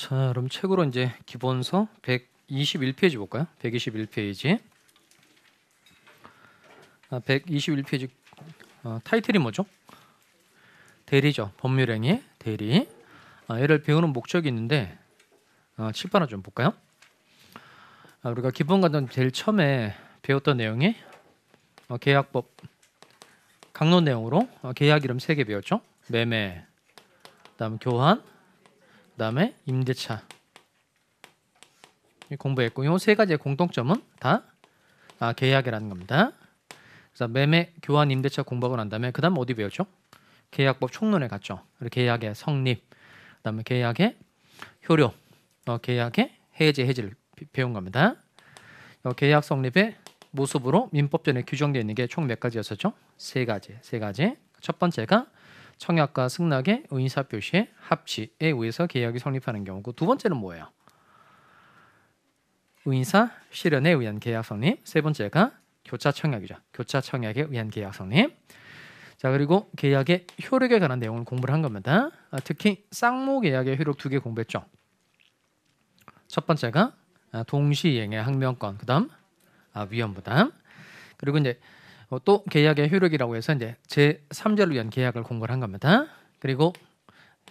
자, 그럼 책으로 이제 기본서 121페이지 볼까요? 121페이지. 121페이지 타이틀이 뭐죠? 대리죠. 법률행위 대리. 얘를 배우는 목적이 있는데 칠판을 좀 볼까요? 우리가 기본과정 제일 처음에 배웠던 내용이 계약법 강론 내용으로 계약 이름 3개 배웠죠. 매매, 그다음 교환, 그다음에 임대차 공부했고, 이 세 가지의 공통점은 다 계약이라는 겁니다. 그래서 매매, 교환, 임대차 공부하고 난 다음에 그다음 어디 배웠죠? 계약법 총론에 갔죠. 그리고 계약의 성립, 그다음에 계약의 효력, 계약의 해제, 해지를 배운 겁니다. 계약 성립의 모습으로 민법전에 규정되어 있는 게 총 몇 가지였었죠? 세 가지. 첫 번째가 청약과 승낙의 의사표시의 합치에 의해서 계약이 성립하는 경우고, 두 번째는 뭐예요? 의사 실현에 의한 계약 성립. 세 번째가 교차 청약이죠. 교차 청약에 의한 계약 성립. 자, 그리고 계약의 효력에 관한 내용을 공부를 한 겁니다. 특히 쌍무 계약의 효력 2개 공부했죠. 첫 번째가 동시이행의 항명권, 그다음 위헌부담. 그리고 이제 또 계약의 효력이라고 해서 이제 제3자를 위한 계약을 공부를 한 겁니다. 그리고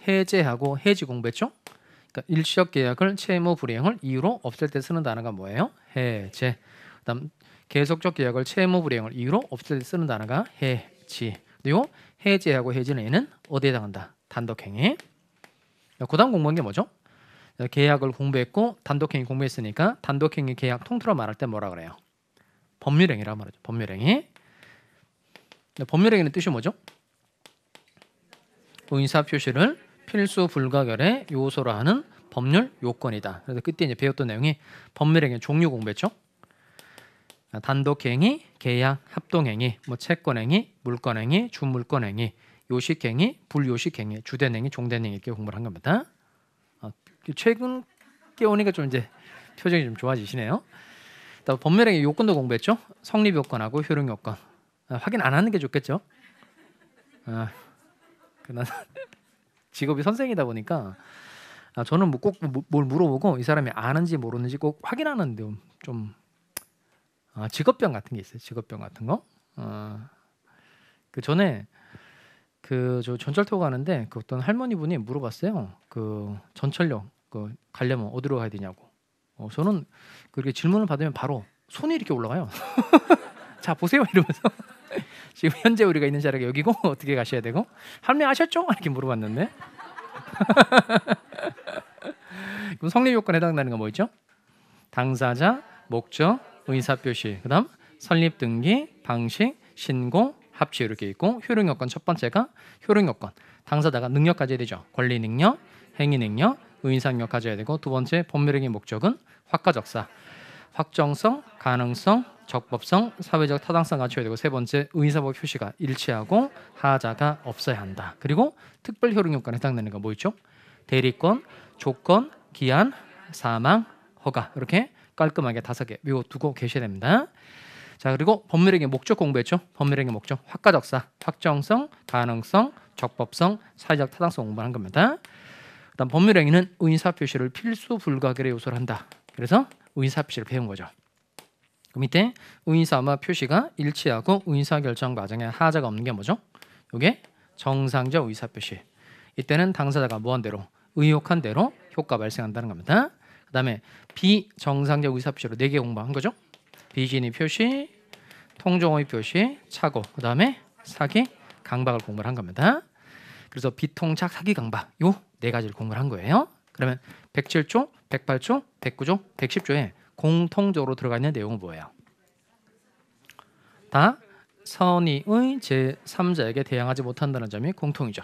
해제하고 해지 공부했죠. 그러니까 일시적 계약을 채무 불이행을 이유로 없앨 때 쓰는 단어가 뭐예요? 해제. 그다음 계속적 계약을 채무 불이행을 이유로 없앨 때 쓰는 단어가 해지. 그리고 해제하고 해지는 얘는 어디에 해당한다? 단독행위. 그다음 공부한 게 뭐죠? 계약을 공부했고 단독행위 공부했으니까 단독행위 계약 통틀어 말할 때 뭐라 그래요? 법률행위라고 말하죠. 법률행위. 법률행위는 뜻이 뭐죠? 의사표시를 필수 불가결의 요소로 하는 법률 요건이다. 그래서 그때 이제 배웠던 내용이 법률행위 종류 공부했죠. 단독행위, 계약, 합동행위, 채권행위, 물권행위, 주물권행위, 요식행위, 불요식행위, 주된행위, 종된행위 이렇게 공부를 한 겁니다. 최근 께 오니까 좀 이제 표정이 좀 좋아지시네요. 법률행위 요건도 공부했죠. 성립 요건하고 효력 요건. 확인 안 하는 게 좋겠죠. 난 직업이 선생이다 보니까 저는 뭐 꼭 뭘 물어보고 이 사람이 아는지 모르는지 꼭 확인하는데 좀 직업병 같은 게 있어요. 직업병 같은 거. 그 전에 저 전철 타고 가는데 그 어떤 할머니 분이 물어봤어요. 그 전철역 가려면 어디로 가야 되냐고. 저는 그렇게 질문을 받으면 바로 손이 이렇게 올라가요. 자, 보세요 이러면서 지금 현재 우리가 있는 자리가 여기고 어떻게 가셔야 되고, 할머니 아셨죠? 이렇게 물어봤는데 그럼 성립 요건에 해당되는 건 뭐 있죠? 당사자, 목적, 의사표시, 그다음 설립 등기, 방식, 신고, 합치 이렇게 있고, 효력 요건 첫 번째가 효력 요건. 당사자가 능력 가져야 되죠. 권리 능력, 행위 능력, 의사 능력 가져야 되고, 두 번째 법률행위 목적은 확가적사, 확정성, 가능성, 적법성, 사회적 타당성 갖춰야 되고, 세 번째 의사법 표시가 일치하고 하자가 없어야 한다. 그리고 특별 효력 요건에 해당되는 거 뭐 있죠? 대리권, 조건, 기한, 사망, 허가. 이렇게 깔끔하게 5개 외워두고 계셔야 됩니다. 자, 그리고 법률행위 목적 공부했죠. 법률행위 목적 확가적사, 확정성, 가능성, 적법성, 사회적 타당성 공부한 겁니다. 그다음 법률행위는 의사표시를 필수 불가결의 요소로 한다. 그래서 의사표시를 배운 거죠. 그 밑에 의사와 표시가 일치하고 의사결정 과정에 하자가 없는 게 뭐죠? 이게 정상적 의사표시. 이때는 당사자가 뭐한 대로, 의혹한 대로 효과 발생한다는 겁니다. 그 다음에 비정상적 의사표시로 4개 공부한 거죠. 비진의 표시, 통정의 표시, 착오, 그 다음에 사기, 강박을 공부를 한 겁니다. 그래서 비통착, 사기, 강박 요 4가지를 공부를 한 거예요. 그러면 107조, 108조, 109조, 110조에 공통적으로 들어가 있는 내용은 뭐예요? 다 선의의 제3자에게 대항하지 못한다는 점이 공통이죠.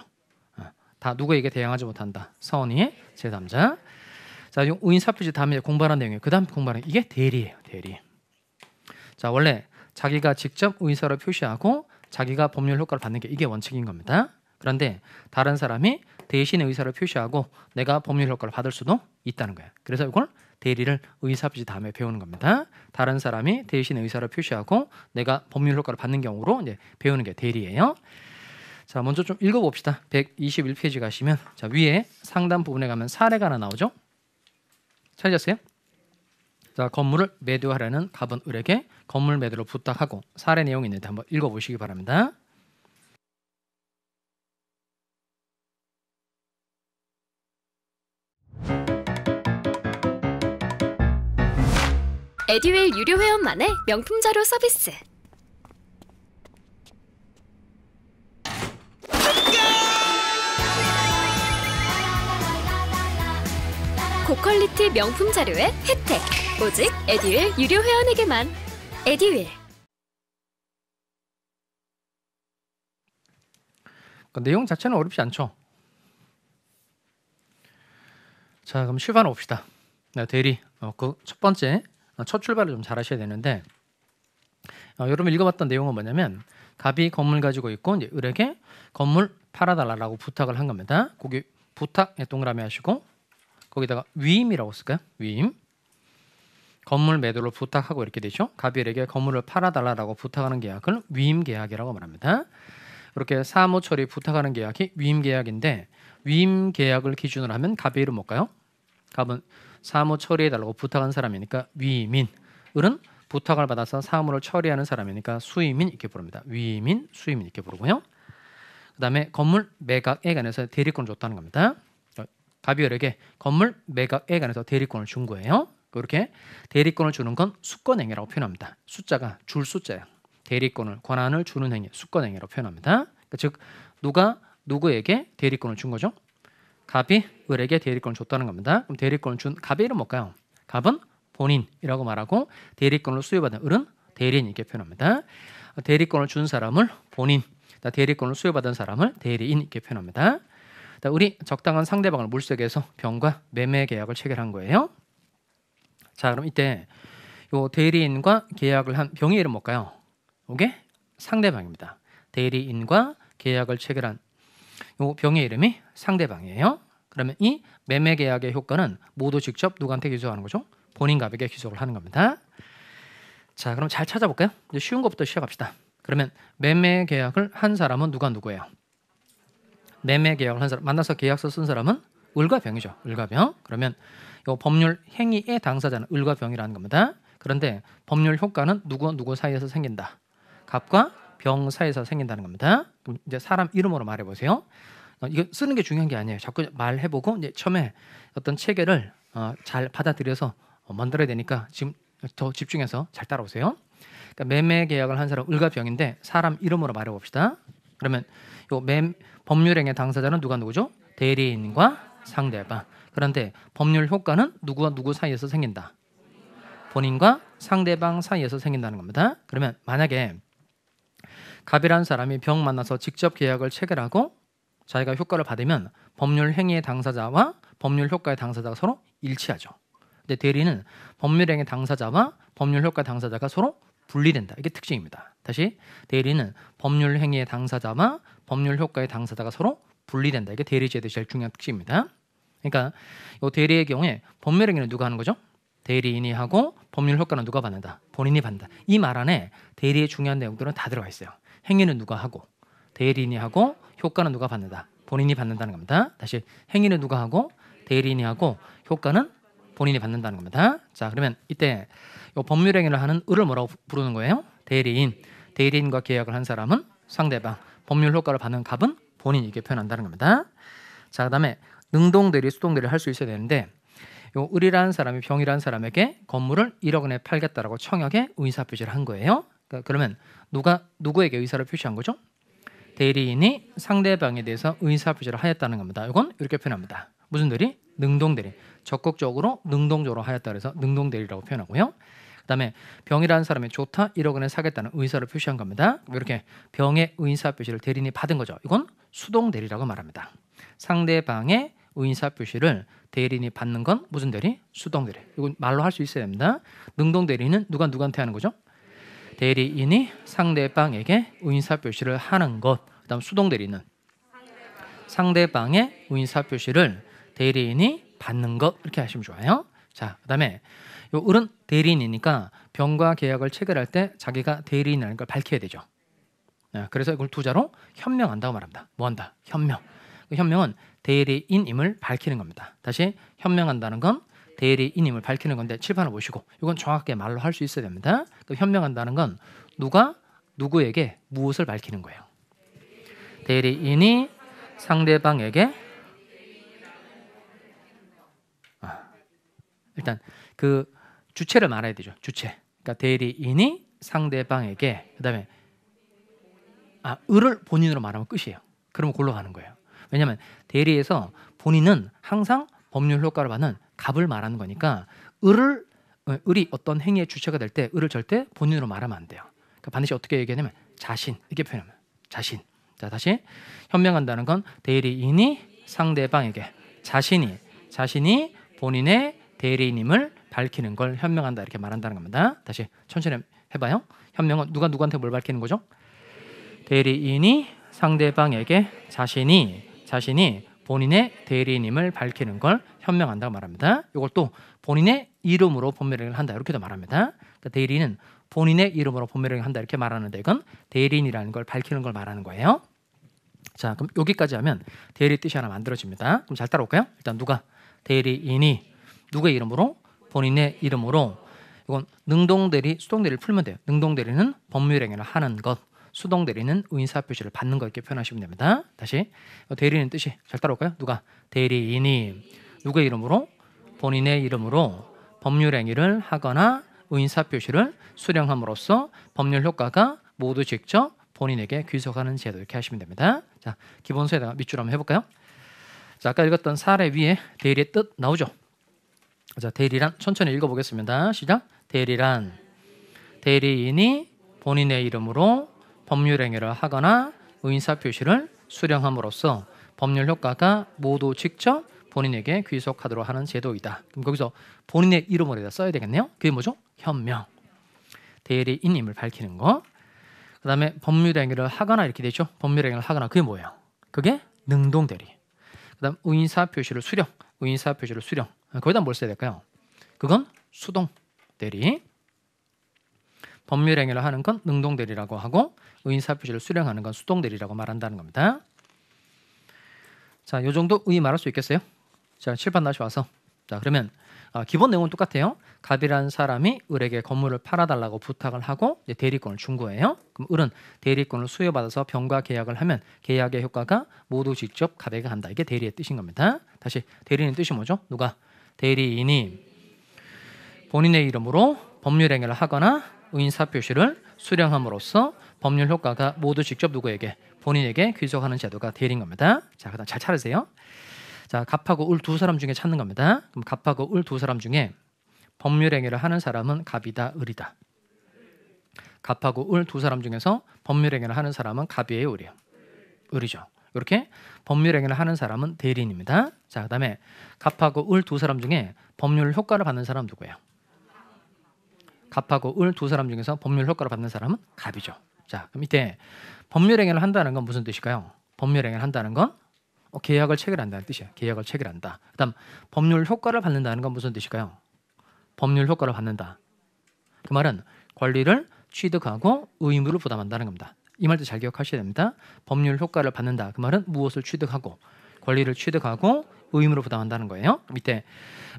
다 누구에게 대항하지 못한다? 선의의 제3자. 자, 의사표시 다음에 공부하는 내용이에요. 그 다음 공부하는 이게 대리예요. 대리. 자, 원래 자기가 직접 의사를 표시하고 자기가 법률 효과를 받는 게 이게 원칙인 겁니다. 그런데 다른 사람이 대신에 의사를 표시하고 내가 법률 효과를 받을 수도 있다는 거예요. 그래서 이걸 대리를 의사표시 다음에 배우는 겁니다. 다른 사람이 대신에 의사를 표시하고 내가 법률 효과를 받는 경우로 이제 배우는 게 대리예요. 자, 먼저 좀 읽어봅시다. 121페이지 가시면 자, 위에 상단 부분에 가면 사례가 하나 나오죠. 찾으셨어요? 자, 건물을 매도하려는 갑은 을에게 건물 매도를 부탁하고 사례 내용이 있는데 한번 읽어보시기 바랍니다. 에듀윌 유료 회원만의 명품 자료 서비스. 고퀄리티 명품 자료의 혜택. 오직 에듀윌 유료 회원에게만. 에듀윌. 내용 자체는 어렵지 않죠. 자, 그럼 실반을 봅시다. 대리, 그 첫 번째 첫 출발을 좀 잘 하셔야 되는데, 여러분 읽어봤던 내용은 뭐냐면 갑이 건물 가지고 있고 이제 을에게 건물 팔아달라고 부탁을 한 겁니다. 거기 부탁에 동그라미 하시고 거기다가 위임이라고 쓸까요? 위임. 건물 매도를 부탁하고 이렇게 되죠. 갑이 을에게 건물을 팔아달라고 부탁하는 계약을 위임 계약이라고 말합니다. 이렇게 사무 처리 부탁하는 계약이 위임 계약인데, 위임 계약을 기준으로 하면 갑의 을은 뭘까요? 갑은 사무 처리해달라고 부탁한 사람이니까 위임인, 을은 부탁을 받아서 사무를 처리하는 사람이니까 수임인 이렇게 부릅니다. 위임인, 수임인 이렇게 부르고요. 그 다음에 건물 매각에 관해서 대리권을 줬다는 겁니다. 갑이 을에게 건물 매각에 관해서 대리권을 준 거예요. 그렇게 대리권을 주는 건 수권행위라고 표현합니다. 숫자가 줄 숫자예요. 대리권을, 권한을 주는 행위, 수권행위라고 표현합니다. 그러니까 즉 누가 누구에게 대리권을 준 거죠? 갑이 을에게 대리권을 줬다는 겁니다. 그럼 대리권을 준 갑의 이름 뭘까요? 갑은 본인이라고 말하고 대리권을 수여받은 을은 대리인 이렇게 표현합니다. 대리권을 준 사람을 본인, 대리권을 수여받은 사람을 대리인 이렇게 표현합니다. 우리 적당한 상대방을 물색해서 병과 매매 계약을 체결한 거예요. 자, 그럼 이때 요 대리인과 계약을 한 병의 이름 뭘까요? 이게 상대방입니다. 대리인과 계약을 체결한 요 병의 이름이 상대방이에요. 그러면 이 매매 계약의 효과는 모두 직접 누구한테 기소하는 거죠? 본인 갑에게 기소를 하는 겁니다. 자, 그럼 잘 찾아볼까요? 이제 쉬운 것부터 시작합시다. 그러면 매매 계약을 한 사람은 누구예요? 매매 계약을 한 사람, 만나서 계약서 쓴 사람은 을과 병이죠. 을과 병. 그러면 이 법률 행위의 당사자는 을과 병이라는 겁니다. 그런데 법률 효과는 누구 사이에서 생긴다. 갑과 병 사이에서 생긴다는 겁니다. 그럼 이제 사람 이름으로 말해보세요. 이거 쓰는 게 중요한 게 아니에요. 자꾸 말해보고 이제 처음에 어떤 체계를 잘 받아들여서 만들어야 되니까 지금 더 집중해서 잘 따라오세요. 그러니까 매매 계약을 한 사람 을과 병인데 사람 이름으로 말해봅시다. 그러면 요 법률행위 당사자는 누구죠? 대리인과 상대방. 그런데 법률 효과는 누구와 누구 사이에서 생긴다. 본인과 상대방 사이에서 생긴다는 겁니다. 그러면 만약에 갑이라는 사람이 병 만나서 직접 계약을 체결하고 자기가 효과를 받으면 법률 행위의 당사자와 법률 효과의 당사자가 서로 일치하죠. 근데 대리는 법률 행위 당사자와 법률 효과 당사자가 서로 분리된다. 이게 특징입니다. 다시, 대리는 법률 행위의 당사자와 법률 효과의 당사자가 서로 분리된다. 이게 대리제도의 제일 중요한 특징입니다. 그러니까 이 대리의 경우에 법률 행위는 누가 하는 거죠? 대리인이 하고 법률 효과는 누가 받는다? 본인이 받는다. 이 말 안에 대리의 중요한 내용들은 다 들어가 있어요. 행위는 누가 하고 대리인이 하고 효과는 누가 받는다? 본인이 받는다는 겁니다. 다시, 행위는 누가 하고 대리인이 하고 효과는 본인이 받는다는 겁니다. 자, 그러면 이때 이 법률 행위를 하는 을을 뭐라고 부르는 거예요? 대리인. 대리인과 계약을 한 사람은 상대방. 법률 효과를 받는 갑은 본인 이렇게 표현한다는 겁니다. 자, 그다음에 능동대리, 수동대리를 할 수 있어야 되는데 요 을이라는 사람이 병이라는 사람에게 건물을 1억 원에 팔겠다라고 청약에 의사표시를 한 거예요. 그러면 누구에게 의사를 표시한 거죠? 대리인이 상대방에 대해서 의사표시를 하였다는 겁니다. 이건 이렇게 표현합니다. 무슨 대리? 능동대리. 적극적으로 능동적으로 하였다 그래서 능동대리라고 표현하고요. 그다음에 병이라는 사람이 좋다 1억 원에 사겠다는 의사를 표시한 겁니다. 이렇게 병의 의사표시를 대리인이 받은 거죠. 이건 수동대리라고 말합니다. 상대방의 의사표시를 대리인이 받는 건 무슨 대리? 수동대리. 이건 말로 할 수 있어야 됩니다. 능동대리는 누구한테 하는 거죠? 대리인이 상대방에게 의사표시를 하는 것. 그다음 수동대리는 상대방의 의사표시를 대리인이 받는 것. 이렇게 하시면 좋아요. 자, 그다음에 요 을은 대리인이니까 병과 계약을 체결할 때 자기가 대리인이라는 걸 밝혀야 되죠. 그래서 이걸 두 자로 현명한다고 말합니다. 뭐 한다? 현명. 그 현명은 대리인임을 밝히는 겁니다. 다시, 현명한다는 건 대리인임을 밝히는 건데 칠판을 보시고 이건 정확하게 말로 할 수 있어야 됩니다. 현명한다는 건 누가 누구에게 무엇을 밝히는 거예요. 대리인이 상대방에게 일단 그 주체를 말해야 되죠. 주체. 그러니까 대리인이 상대방에게 그다음에 을을 본인으로 말하면 끝이에요. 그러면 골로 가는 거예요. 왜냐하면 대리에서 본인은 항상 법률 효과를 받는 갑을 말하는 거니까 을이 어떤 행위의 주체가 될 때 을을 절대 본인으로 말하면 안 돼요. 그러니까 반드시 어떻게 얘기하냐면 자신 이렇게 표현하면 자신. 자 다시 현명한다는 건 대리인이 상대방에게 자신이 본인의 대리인임을 밝히는 걸 현명한다 이렇게 말한다는 겁니다. 다시 천천히 해봐요. 현명은 누가 누구한테 뭘 밝히는 거죠? 대리인이 상대방에게 자신이 본인의 대리인임을 밝히는 걸 현명한다고 말합니다. 이걸 또 본인의 이름으로 법률행위를 한다 이렇게도 말합니다. 그러니까 대리인은 본인의 이름으로 법률행위를 한다 이렇게 말하는데 이건 대리인이라는 걸 밝히는 걸 말하는 거예요. 자 그럼 여기까지 하면 대리 뜻이 하나 만들어집니다. 그럼 잘 따라올까요? 일단 누가 대리인이 누구의 이름으로? 본인의 이름으로. 이건 능동대리, 수동대리를 풀면 돼요. 능동대리는 법률행위를 하는 것, 수동대리는 의사표시를 받는 것 이렇게 표현하시면 됩니다. 다시 대리인 뜻이 잘 따라올까요? 누가 대리인이 누구의 이름으로? 본인의 이름으로 법률행위를 하거나 의사표시를 수령함으로써 법률 효과가 모두 직접 본인에게 귀속하는 제도 이렇게 하시면 됩니다. 자 기본서에다가 밑줄 한번 해볼까요? 자 아까 읽었던 사례 위에 대리의 뜻 나오죠? 자 대리란 천천히 읽어보겠습니다. 시작. 대리란 대리인이 본인의 이름으로 법률행위를 하거나 의사표시를 수령함으로써 법률 효과가 모두 직접 본인에게 귀속하도록 하는 제도이다. 그럼 거기서 본인의 이름으로 써야 되겠네요. 그게 뭐죠? 현명. 대리인임을 밝히는 거. 그 다음에 법률행위를 하거나 이렇게 되죠. 법률행위를 하거나 그게 뭐예요? 그게 능동대리. 그 다음 의사표시를 수령. 거기다 뭘 써야 될까요? 그건 수동대리. 법률행위를 하는 건 능동대리라고 하고 의사표시를 수령하는 건 수동대리라고 말한다는 겁니다. 자, 요 정도 의 말할 수 있겠어요? 자, 칠판 다시 와서 자 그러면 기본 내용은 똑같아요. 갑이라는 사람이 을에게 건물을 팔아달라고 부탁을 하고 이제 대리권을 준 거예요. 그럼 을은 대리권을 수여받아서 병과 계약을 하면 계약의 효과가 모두 직접 갑에게 간다. 이게 대리의 뜻인 겁니다. 다시 대리인 뜻이 뭐죠? 누가? 대리인이 본인의 이름으로 법률행위를 하거나 의사표시를 수령함으로써 법률 효과가 모두 직접 누구에게? 본인에게 귀속하는 제도가 대리인 겁니다. 자, 그다음 잘 찾으세요. 자, 갑하고 을 두 사람 중에 찾는 겁니다. 그럼 갑하고 을 두 사람 중에 법률행위를 하는 사람은 갑이다, 을이다. 갑하고 을 두 사람 중에서 법률행위를 하는 사람은 갑이에요, 을이에요? 을이죠. 이렇게 법률행위를 하는 사람은 대리인입니다. 자, 그다음에 갑하고 을 두 사람 중에 법률 효과를 받는 사람 누구예요? 갑하고 을 두 사람 중에서 법률 효과를 받는 사람은 갑이죠. 자, 그럼 이때 법률행위를 한다는 건 무슨 뜻일까요? 법률행위를 한다는 건 계약을 체결한다는 뜻이에요. 계약을 체결한다. 그다음 법률 효과를 받는다는 건 무슨 뜻일까요? 법률 효과를 받는다. 그 말은 권리를 취득하고 의무를 부담한다는 겁니다. 이 말도 잘 기억하셔야 됩니다. 법률 효과를 받는다. 그 말은 무엇을 취득하고 권리를 취득하고 의무를 부담한다는 거예요. 밑에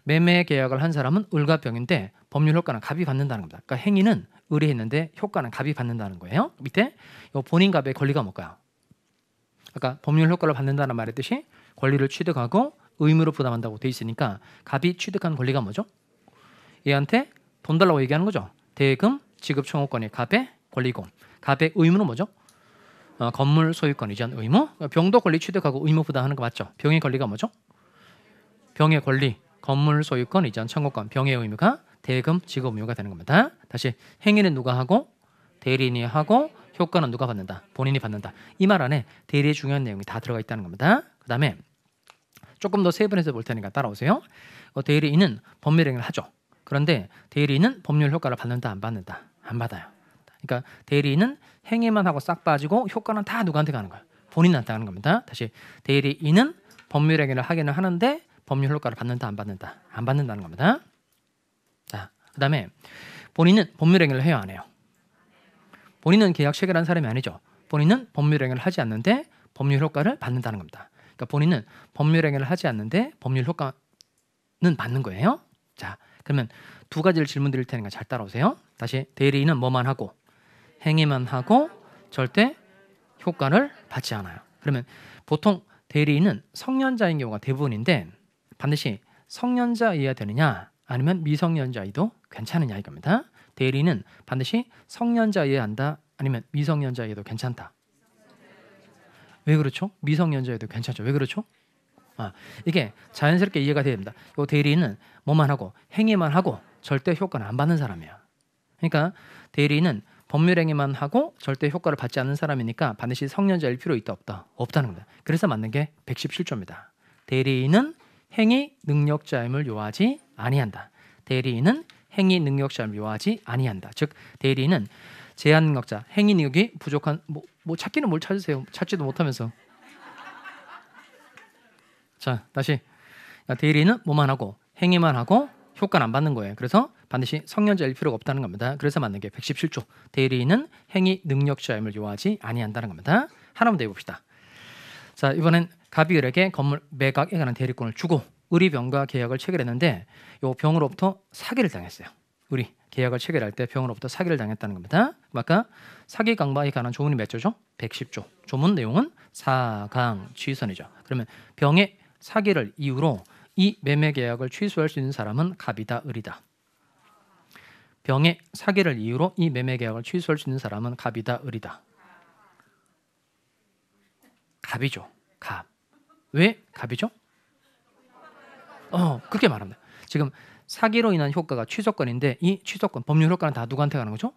매매 계약을 한 사람은 을과 병인데 법률 효과는 갑이 받는다는 겁니다. 그러니까 행위는 을이 했는데 효과는 갑이 받는다는 거예요. 밑에 본인 갑의 권리가 뭘까요? 아까 법률 효과를 받는다는 말의 뜻이 권리를 취득하고 의무를 부담한다고 돼 있으니까 갑이 취득한 권리가 뭐죠? 얘한테 돈 달라고 얘기하는 거죠. 대금 지급 청구권이 갑의 권리고 갑의 의무는 뭐죠? 건물 소유권 이전 의무. 병도 권리 취득하고 의무 부담하는 거 맞죠? 병의 권리가 뭐죠? 병의 권리 건물 소유권 이전 청구권 병의 의무가 대금 지급 의무가 되는 겁니다. 다시 행위는 누가 하고 대리인이 하고 효과는 누가 받는다? 본인이 받는다. 이 말 안에 대리의 중요한 내용이 다 들어가 있다는 겁니다. 그 다음에 조금 더 세분해서 볼 테니까 따라오세요. 대리인은 법률행위를 하죠. 그런데 대리인은 법률 효과를 받는다 안 받는다? 안 받아요. 그러니까 대리인은 행위만 하고 싹 빠지고 효과는 다 누구한테 가는 거예요? 본인한테 가는 겁니다. 다시 대리인은 법률행위를 하기는 하는데 법률 효과를 받는다 안 받는다? 안 받는다는 겁니다. 자, 그 다음에 본인은 법률행위를 해요 안 해요? 본인은 계약 체결한 사람이 아니죠. 본인은 법률행위를 하지 않는데 법률 효과를 받는다는 겁니다. 그러니까 본인은 법률행위를 하지 않는데 법률 효과는 받는 거예요. 자, 그러면 두 가지를 질문 드릴 테니까 잘 따라오세요. 다시 대리인은 뭐만 하고 행위만 하고 절대 효과를 받지 않아요. 그러면 보통 대리인은 성년자인 경우가 대부분인데 반드시 성년자여야 되느냐 아니면 미성년자여도 괜찮으냐 이겁니다. 대리인은 반드시 성년자여야 한다 아니면 미성년자여도 괜찮다. 왜 그렇죠? 미성년자여도 괜찮죠. 왜 그렇죠? 이게 자연스럽게 이해가 돼야 됩니다. 이 대리인은 뭐만 하고 행위만 하고 절대 효과는 안 받는 사람이에요. 그러니까 대리인은 법률행위만 하고 절대 효과를 받지 않는 사람이니까 반드시 성년자일 필요 있다 없다? 없다는 겁니다. 그래서 맞는 게 117조입니다. 대리인은 행위 능력자임을 요하지 아니한다. 대리인은 행위 능력자임을 요하지 아니한다. 즉 대리인은 제한 능력자, 행위 능력이 부족한 뭐 찾기는 뭘 찾으세요? 찾지도 못하면서. 자, 다시 대리인은 뭐만 하고 행위만 하고 효과는 안 받는 거예요. 그래서 반드시 성년자일 필요가 없다는 겁니다. 그래서 맞는 게 117조. 대리인은 행위 능력자임을 요하지 아니한다는 겁니다. 하나만 더 해봅시다. 자, 이번엔 갑이을에게 건물 매각에 관한 대리권을 주고 의리병과 계약을 체결했는데 이 병으로부터 사기를 당했어요. 의리 계약을 체결할 때 병으로부터 사기를 당했다는 겁니다. 아까 사기 강박에 관한 조문이 몇 조죠? 110조. 조문 내용은 사강취선이죠. 그러면 병의 사기를 이유로 이 매매 계약을 취소할 수 있는 사람은 갑이다, 을이다. 병의 사기를 이유로 이 매매 계약을 취소할 수 있는 사람은 갑이다, 을이다. 갑이죠. 갑. 왜 갑이죠? 그렇게 말합니다. 지금 사기로 인한 효과가 취소권인데 이 취소권, 법률 효과는 다 누구한테 가는 거죠?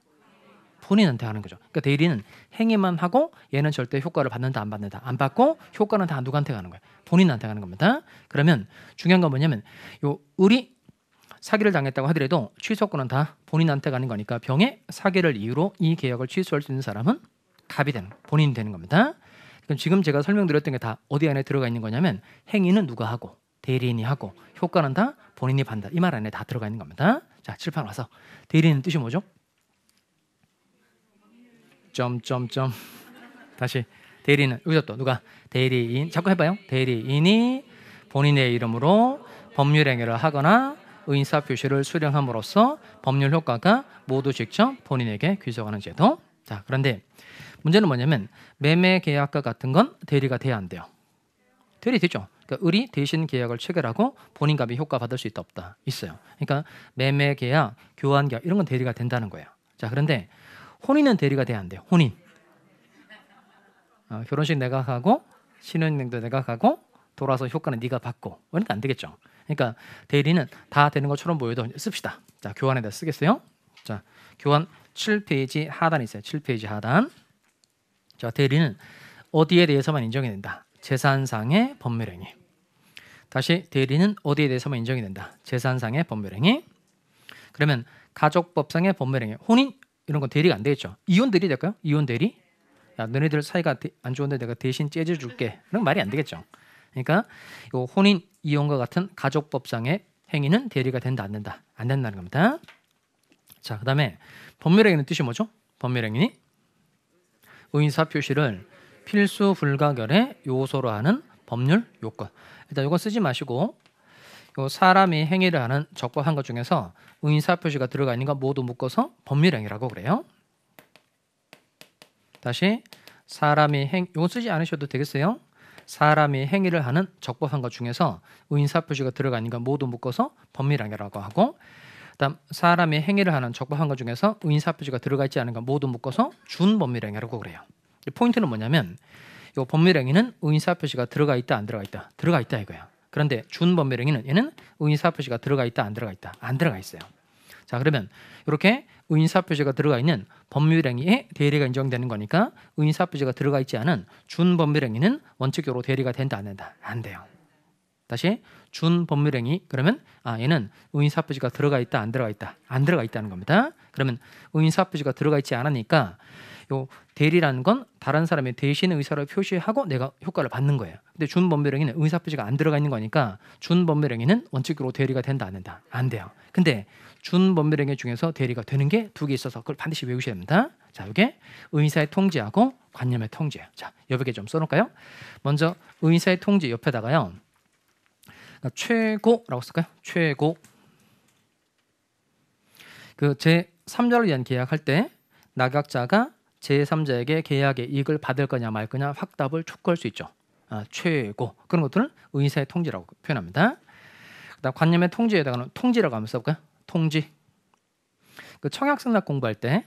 본인한테 하는 거죠. 그러니까 대리는 행위만 하고 얘는 절대 효과를 받는다 안 받는다. 안 받고 효과는 다 누구한테 가는 거예요? 본인한테 가는 겁니다. 그러면 중요한 건 뭐냐면 요 을이 사기를 당했다고 하더라도 취소권은 다 본인한테 가는 거니까 병의 사기를 이유로 이 계약을 취소할 수 있는 사람은 갑이 되는 본인이 되는 겁니다. 그럼 지금 제가 설명드렸던 게 다 어디 안에 들어가 있는 거냐면 행위는 누가 하고 대리인이 하고 효과는 다 본인이 받는다. 이 말 안에 다 들어가 있는 겁니다. 자, 칠판 와서 대리인 뜻이 뭐죠? 점점점. 다시 대리인은 여기서 또 누가 대리인 자꾸 해봐요. 대리인이 본인의 이름으로 법률행위를 하거나 의인사 표시를 수령함으로써 법률 효과가 모두 직접 본인에게 귀속하는 제도. 자, 그런데 문제는 뭐냐면 매매 계약과 같은 건 대리가 돼야 안 돼요. 대리 되죠. 그러니까 을이 대신 계약을 체결하고 본인 갑이 효과 받을 수 있다 없다 있어요. 그러니까 매매 계약, 교환 계약 이런 건 대리가 된다는 거예요. 자, 그런데 혼인은 대리가 돼야 안 돼요. 혼인. 결혼식 내가 하고 신혼여행도 내가 가고 돌아서 효과는 네가 받고 그러니까 안 되겠죠. 그러니까 대리는 다 되는 것처럼 보여도 씁시다. 자, 교환에다 쓰겠어요. 자, 교환 7페이지 하단에 있어요. 7페이지 하단. 자, 대리는 어디에 대해서만 인정이 된다? 재산상의 법률행위. 다시 대리는 어디에 대해서만 인정이 된다? 재산상의 법률행위. 그러면 가족법상의 법률행위. 혼인 이런 건 대리가 안 되겠죠. 이혼 대리 될까요? 이혼 대리? 야, 너네들 사이가 안 좋은데 내가 대신 째져줄게. 이런 말이 안 되겠죠. 그러니까 요 혼인, 이혼과 같은 가족법상의 행위는 대리가 된다 안 된다? 안 된다는 겁니다. 자, 그 다음에 법률행위는 뜻이 뭐죠? 법률행위는 의인사 표시를 필수 불가결의 요소로 하는 법률 요건. 일단 이건 쓰지 마시고 요 사람이 행위를 하는 적법한 것 중에서 의인사 표시가 들어가 있는 거 모두 묶어서 법률행위라고 그래요. 다시 사람이 이거 쓰지 않으셔도 되겠어요. 사람이 행위를 하는 적법한 것 중에서 의인사 표시가 들어가 있는 거 모두 묶어서 법률행위라고 하고 그다음 사람이 행위를 하는 적법한 것 중에서 의인사 표시가 들어가 있지 않은 거 모두 묶어서 준법률행위라고 그래요. 포인트는 뭐냐면 이 법률행위는 의인사 표시가 들어가 있다 안 들어가 있다? 들어가 있다 이거야. 그런데 준법률행위는 얘는 의인사 표시가 들어가 있다 안 들어가 있다? 안 들어가 있어요. 자, 그러면 이렇게 의인사 표시가 들어가 있는 법률행위에 대리가 인정되는 거니까 의인사 표시가 들어가 있지 않은 준법률행위는 원칙적으로 대리가 된다 안 된다? 안 돼요. 다시 준법률행위 그러면 얘는 의인사 표시가 들어가 있다 안 들어가 있다? 안 들어가 있다는 겁니다. 그러면 의인사 표시가 들어가 있지 않으니까 요 대리라는 건 다른 사람의 대신 의사를 표시하고 내가 효과를 받는 거예요. 근데 준법률행위는 의사 표시가 안 들어가 있는 거니까 준법률행위는 원칙으로 대리가 된다 안 된다? 안 돼요. 근데 준법률행위 중에서 대리가 되는 게 두 개 있어서 그걸 반드시 외우셔야 됩니다. 자, 이게 의사의 통지하고 관념의 통지예요. 자, 옆에 좀 써놓을까요? 먼저 의사의 통지 옆에다가요. 최고라고 쓸까요? 최고. 그 제3자를 위한 계약할 때 낙약자가 제3자에게 계약의 이익을 받을 거냐 말 거냐 확답을 촉구할 수 있죠. 최고 그런 것들을 의사의 통지라고 표현합니다. 그다음 관념의 통지에다가는 통지라고 한번 써볼까요? 통지. 그 청약 승낙 공부할 때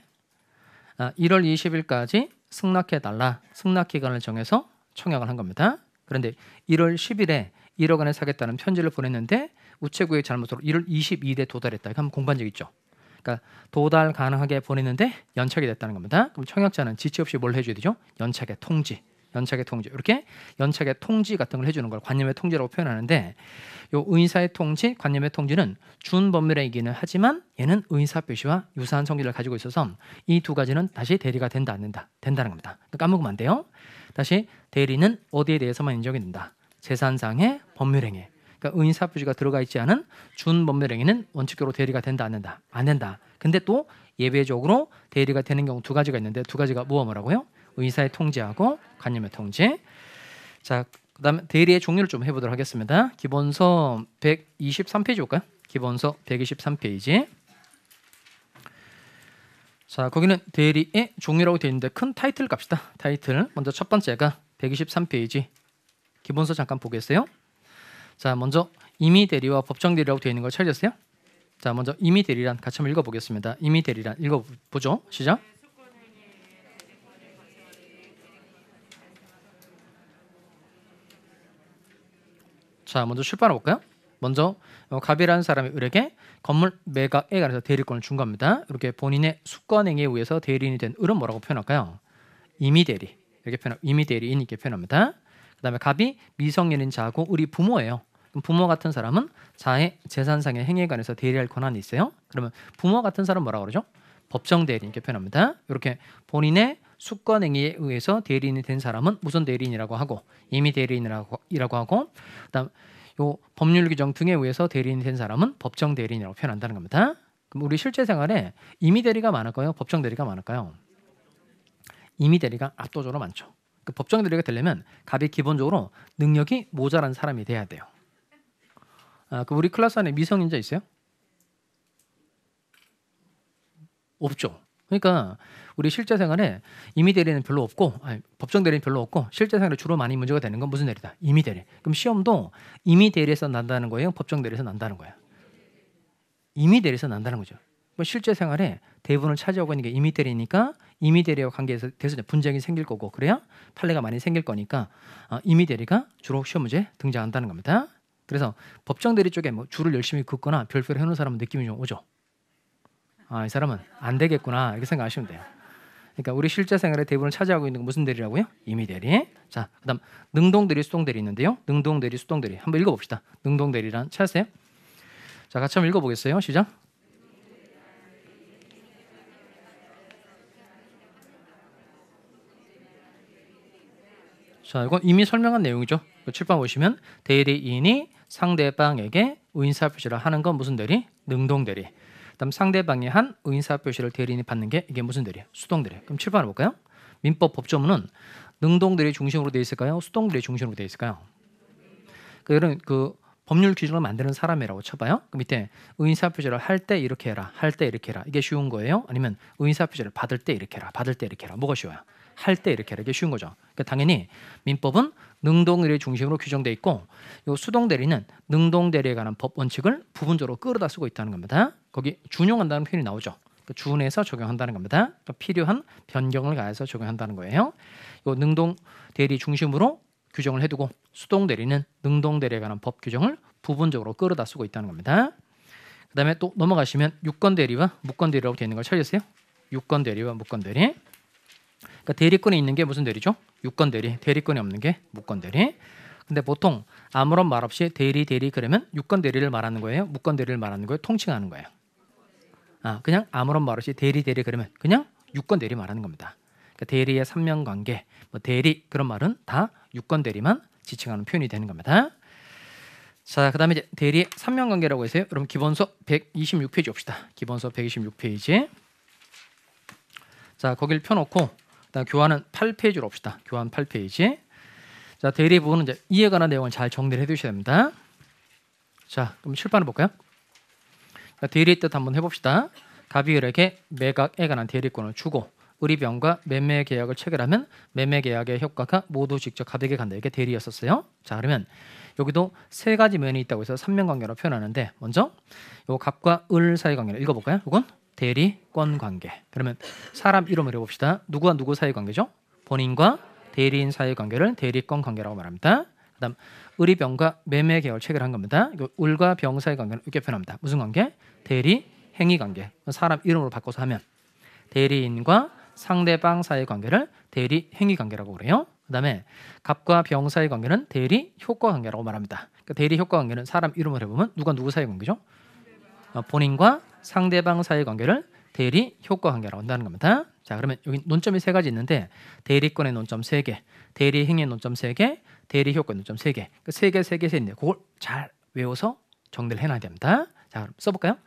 1월 20일까지 승낙해달라. 승낙 기간을 정해서 청약을 한 겁니다. 그런데 1월 10일에 1억 원에 사겠다는 편지를 보냈는데 우체국의 잘못으로 1월 22일에 도달했다. 이거 한번 공부한 적 있죠. 그러니까 도달 가능하게 보냈는데 연착이 됐다는 겁니다. 그럼 청약자는 지체 없이 뭘 해줘야 되죠? 연착의 통지. 연착의 통지. 이렇게 연착의 통지 같은 걸 해주는 걸 관념의 통지라고 표현하는데 요 의사의 통지, 관념의 통지는 준법률행위이기는 하지만 얘는 의사 표시와 유사한 성질을 가지고 있어서 이 두 가지는 다시 대리가 된다 안 된다? 된다는 겁니다. 그러니까 까먹으면 안 돼요. 다시 대리는 어디에 대해서만 인정이 된다? 재산상의 법률행위. 그러니까 의사 표시가 들어가 있지 않은 준법률행위는 원칙적으로 대리가 된다 안 된다? 안 된다. 근데 또 예외적으로 대리가 되는 경우 두 가지가 있는데 두 가지가 뭐라고요? 의사의 통지하고 관념의 통지. 자, 그다음에 대리의 종류를 좀 해보도록 하겠습니다. 기본서 123페이지 볼까요? 기본서 123페이지. 자, 거기는 대리의 종류라고 되어 있는데 큰 타이틀 갑시다. 타이틀 먼저 첫 번째가 123페이지. 기본서 잠깐 보겠어요. 자, 먼저 임의 대리와 법정 대리라고 되어 있는 걸 찾으셨어요? 자, 먼저 임의 대리란 같이 한번 읽어보겠습니다. 임의 대리란 읽어보죠. 시작. 자, 먼저 출발해 볼까요? 먼저 갑이라는 사람이 을에게 건물 매각에 관해서 대리권을 준 겁니다. 이렇게 본인의 수권행위에 의해서 대리인이 된 을은 뭐라고 표현할까요? 임의대리 이렇게 표현, 임의대리인 이렇게 표현합니다. 그다음에 갑이 미성년인 자고 을이 부모예요. 그럼 부모 같은 사람은 자의 재산상의 행위에 관해서 대리할 권한이 있어요. 그러면 부모 같은 사람 뭐라고 그러죠? 법정 대리인 이렇게 표현합니다. 이렇게 본인의 수권 행위에 의해서 대리인이 된 사람은 무슨 대리인이라고 하고 임의 대리인이라고 하고 그다음 요 법률 규정 등에 의해서 대리인이 된 사람은 법정 대리인이라고 표현한다는 겁니다. 그럼 우리 실제 생활에 임의 대리가 많을까요? 법정 대리가 많을까요? 임의 대리가 압도적으로 많죠. 그 법정 대리가 되려면 갑이 기본적으로 능력이 모자란 사람이 돼야 돼요. 그 우리 클래스 안에 미성년자 있어요? 없죠. 그러니까 우리 실제 생활에 임의 대리는 별로 없고 법정 대리는 별로 없고 실제 생활에 주로 많이 문제가 되는 건 무슨 대리다? 임의 대리. 그럼 시험도 임의 대리에서 난다는 거예요? 법정 대리에서 난다는 거예요? 임의 대리에서 난다는 거죠. 실제 생활에 대부분을 차지하고 있는 게 임의 대리니까 임의 대리와 관계에서 분쟁이 생길 거고 그래야 판례가 많이 생길 거니까 임의 대리가 주로 시험 문제에 등장한다는 겁니다. 그래서 법정 대리 쪽에 뭐 줄을 열심히 긋거나 별표를 해놓은 사람은 느낌이 좀 오죠. 이 사람은 안 되겠구나 이렇게 생각하시면 돼요. 그러니까 우리 실제 생활에 대부분을 차지하고 있는 건 무슨 대리라고요? 임의 대리. 자, 그다음 능동 대리, 수동 대리 있는데요. 능동 대리, 수동 대리 한번 읽어봅시다. 능동 대리란 찾으세요? 자, 같이 한번 읽어보겠어요. 시작. 자, 이건 이미 설명한 내용이죠. 칠판 보시면 대리인이 상대방에게 의사 표시를 하는 건 무슨 대리? 능동 대리. 그다음 상대방이 한 의사 표시를 대리인이 받는 게 이게 무슨 대리? 수동 대리. 그럼 칠판을 볼까요? 민법 법조문은 능동 대리 중심으로 되어 있을까요? 수동 대리 중심으로 되어 있을까요? 이런 법률 규정을 만드는 사람이라고 쳐봐요. 그 밑에 의사 표시를 할 때 이렇게 해라, 할 때 이렇게 해라. 이게 쉬운 거예요? 아니면 의사 표시를 받을 때 이렇게 해라, 받을 때 이렇게 해라. 뭐가 쉬워요? 할 때 이렇게 해라. 이게 쉬운 거죠. 그러니까 당연히 민법은 능동 대리 중심으로 규정돼 있고 요 수동 대리는 능동 대리에 관한 법 원칙을 부분적으로 끌어다 쓰고 있다는 겁니다. 거기 준용한다는 표현이 나오죠. 준해서 적용한다는 겁니다. 필요한 변경을 가해서 적용한다는 거예요. 요 능동 대리 중심으로 규정을 해두고 수동 대리는 능동 대리에 관한 법 규정을 부분적으로 끌어다 쓰고 있다는 겁니다. 그다음에 또 넘어가시면 유권 대리와 무권 대리라고 되어 있는 걸 찾으세요. 유권 대리와 무권 대리. 그러니까 대리권이 있는 게 무슨 대리죠? 유권 대리. 대리권이 없는 게 무권 대리. 근데 보통 아무런 말 없이 대리 그러면 유권 대리를 말하는 거예요? 무권 대리를 말하는 거예요? 통칭하는 거예요? 그냥 아무런 말 없이 대리 그러면 그냥 유권 대리 말하는 겁니다. 그러니까 대리의 삼면관계, 대리 그런 말은 다 유권 대리만 지칭하는 표현이 되는 겁니다. 자, 그다음에 이제 대리의 삼면관계라고 해서요. 여러분 기본서 126페이지 봅시다. 기본서 126페이지. 자, 거길 펴놓고 그다음 교환은 8페이지로 봅시다. 교환 8페이지. 자, 대리 부분은 이제 이에 관한 내용을 잘 정리를 해두셔야 됩니다. 자, 그럼 칠판을 볼까요? 대리의 뜻 한번 해봅시다. 갑이 을에게 매각에 관한 대리권을 주고 을이 병과 매매 계약을 체결하면 매매 계약의 효과가 모두 직접 갑에게 간다. 이게 대리였었어요. 자, 그러면 여기도 세 가지 면이 있다고 해서 삼면관계로 표현하는데 먼저 요 갑과 을 사이 관계를 읽어볼까요? 이건 대리권 관계. 그러면 사람 이름을 해봅시다. 누구와 누구 사이 관계죠? 본인과 대리인 사이 관계를 대리권 관계라고 말합니다. 그다음 을이 병과 매매 계약을 체결한 겁니다. 요 을과 병 사이 관계는 이렇게 표현합니다. 무슨 관계? 대리 행위 관계. 사람 이름으로 바꿔서 하면 대리인과 상대방 사이 관계를 대리 행위 관계라고 그래요. 그다음에 갑과 병 사이 관계는 대리 효과 관계라고 말합니다. 그러니까 대리 효과 관계는 사람 이름을 해보면 누가 누구 사이 관계죠? 본인과 상대방 사이 관계를 대리 효과 관계라고 한다는 겁니다. 자, 그러면 여기 논점이 세 가지 있는데 대리권의 논점 3개, 대리 행위의 논점 3개, 대리 효과의 논점 3개. 그 3개, 3개, 3개 있는데 그걸 잘 외워서 정리를 해놔야 됩니다. 자, 그럼 써볼까요?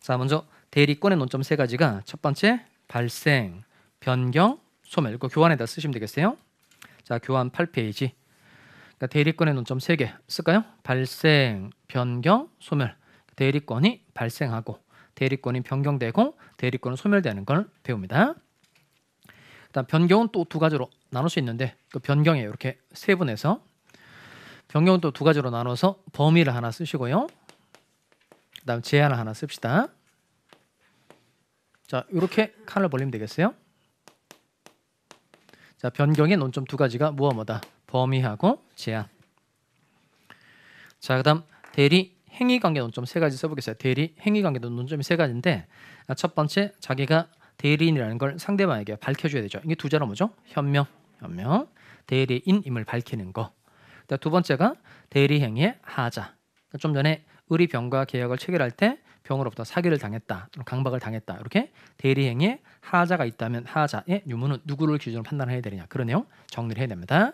자, 먼저 대리권의 논점 3가지가 첫 번째 발생, 변경, 소멸. 이거 교환에다 쓰시면 되겠어요. 자, 교환 8페이지. 그러니까 대리권의 논점 3개 쓸까요? 발생, 변경, 소멸. 대리권이 발생하고 대리권이 변경되고 대리권은 소멸되는 걸 배웁니다. 일단 변경은 또 두 가지로 나눌 수 있는데 그 변경에 이렇게 세분해서 변경은 또 두 가지로 나눠서 범위를 하나 쓰시고요. 그다음 제한을 하나 씁시다. 자, 이렇게 칸을 벌리면 되겠어요. 자, 변경의 논점 두 가지가 뭐다? 범위하고 제한. 자, 그다음 대리 행위 관계 논점 3가지 써보겠어요. 대리 행위 관계 논점이 3가지인데 첫 번째 자기가 대리인이라는 걸 상대방에게 밝혀줘야 되죠. 이게 두 자로 뭐죠? 현명. 대리인임을 밝히는 거. 두 번째가 대리 행위의 하자. 좀 전에 을이 병과 계약을 체결할 때 병으로부터 사기를 당했다, 강박을 당했다. 이렇게 대리 행위의 하자가 있다면 하자의 유무는 누구를 기준으로 판단해야 되느냐. 그런 내용 정리를 해야 됩니다.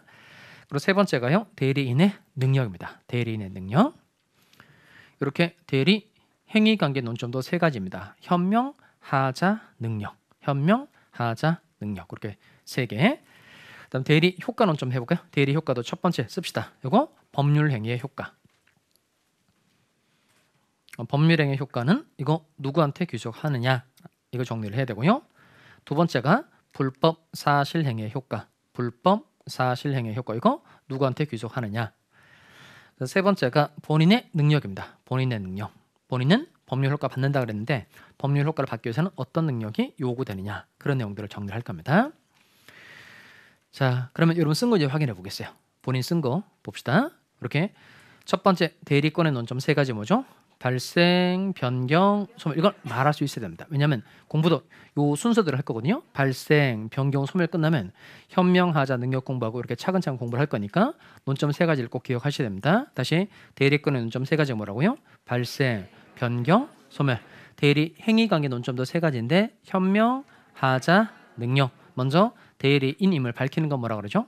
그리고 세 번째가요. 대리인의 능력입니다. 대리인의 능력. 이렇게 대리 행위 관계 논점도 3가지입니다. 현명, 하자, 능력. 현명, 하자, 능력. 그렇게 3개. 그다음 대리 효과 논점 해볼까요? 대리 효과도 첫 번째 씁시다. 이거 법률 행위의 효과. 법률 행위의 효과는 이거 누구한테 귀속하느냐. 이거 정리를 해야 되고요. 두 번째가 불법 사실 행위의 효과. 불법 사실 행위의 효과. 이거 누구한테 귀속하느냐. 세 번째가 본인의 능력입니다. 본인의 능력. 본인은 법률 효과 받는다 그랬는데 법률 효과를 받기 위해서는 어떤 능력이 요구되느냐. 그런 내용들을 정리할 겁니다. 자, 그러면 여러분 쓴 거 이제 확인해 보겠어요. 본인 쓴 거 봅시다. 이렇게 첫 번째 대리권의 논점 3가지 뭐죠? 발생, 변경, 소멸. 이걸 말할 수 있어야 됩니다. 왜냐하면 공부도 요 순서대로 할 거거든요. 발생, 변경, 소멸 끝나면 현명, 하자, 능력 공부하고 이렇게 차근차근 공부를 할 거니까 논점 3가지를 꼭 기억하셔야 됩니다. 다시 대리권의 논점 3가지가 뭐라고요? 발생, 변경, 소멸. 대리 행위 관계 논점도 3가지인데 현명, 하자, 능력. 먼저 대리인임을 밝히는 건 뭐라 그러죠?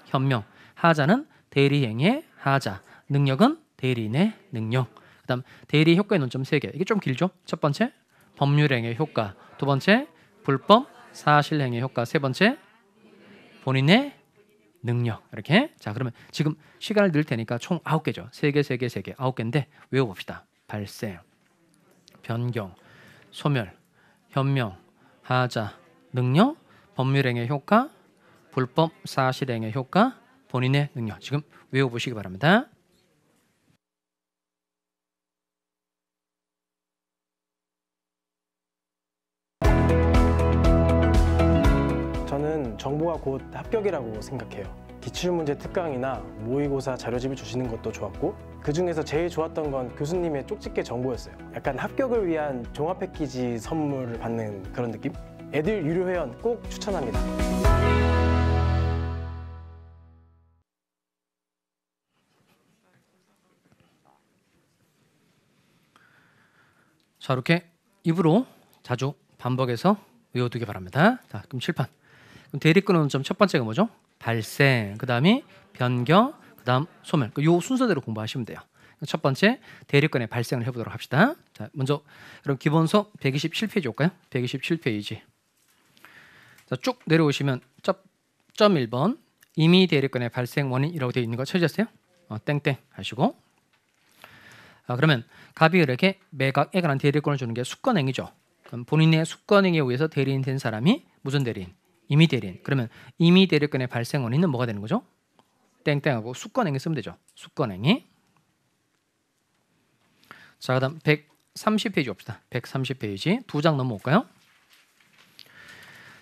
현명. 하자는 대리 행위의 하자. 능력은 대리인의 능력. 그다음 대리 효과의 논점 3개. 이게 좀 길죠? 첫 번째 법률 행위의 효과. 두 번째 불법 사실 행위의 효과. 세 번째 본인의 능력. 이렇게. 자, 그러면 지금 시간을 늘 테니까 총 9개죠. 3개, 3개, 3개. 9개인데 외워봅시다. 발생, 변경, 소멸, 현명, 하자, 능력, 법률행위의 효과, 불법 사실행위의 효과, 본인의 능력. 지금 외워보시기 바랍니다. 저는 정보가 곧 합격이라고 생각해요. 기출문제 특강이나 모의고사 자료집을 주시는 것도 좋았고 그 중에서 제일 좋았던 건 교수님의 쪽집게 정보였어요. 약간 합격을 위한 종합 패키지 선물을 받는 그런 느낌? 애들 유료 회원 꼭 추천합니다. 자, 이렇게 입으로 자주 반복해서 외워두기 바랍니다. 자, 그럼 칠판. 그럼 대립권 논점 첫 번째가 뭐죠? 발생, 그 다음이 변경, 그 다음 소멸. 이 순서대로 공부하시면 돼요. 첫 번째 대립권의 발생을 해보도록 합시다. 자, 먼저 그럼 기본서 127페이지 올까요? 127페이지. 자, 쭉 내려오시면 점 1번 임의 대립권의 발생 원인이라고 되어 있는 거 찾으셨어요? 땡땡 하시고. 그러면 갑이 을에게 매각에 관한 대립권을 주는 게 수권행위죠. 그럼 본인의 수권행위에 의해서 대리인 된 사람이 무슨 대리인? 임의 대리인. 그러면 임의 대리권의 발생 원인은 뭐가 되는 거죠? 땡땡하고 수권행위 쓰면 되죠. 수권행위. 자, 그다음 130페이지 봅시다. 130페이지 2장 넘어올까요?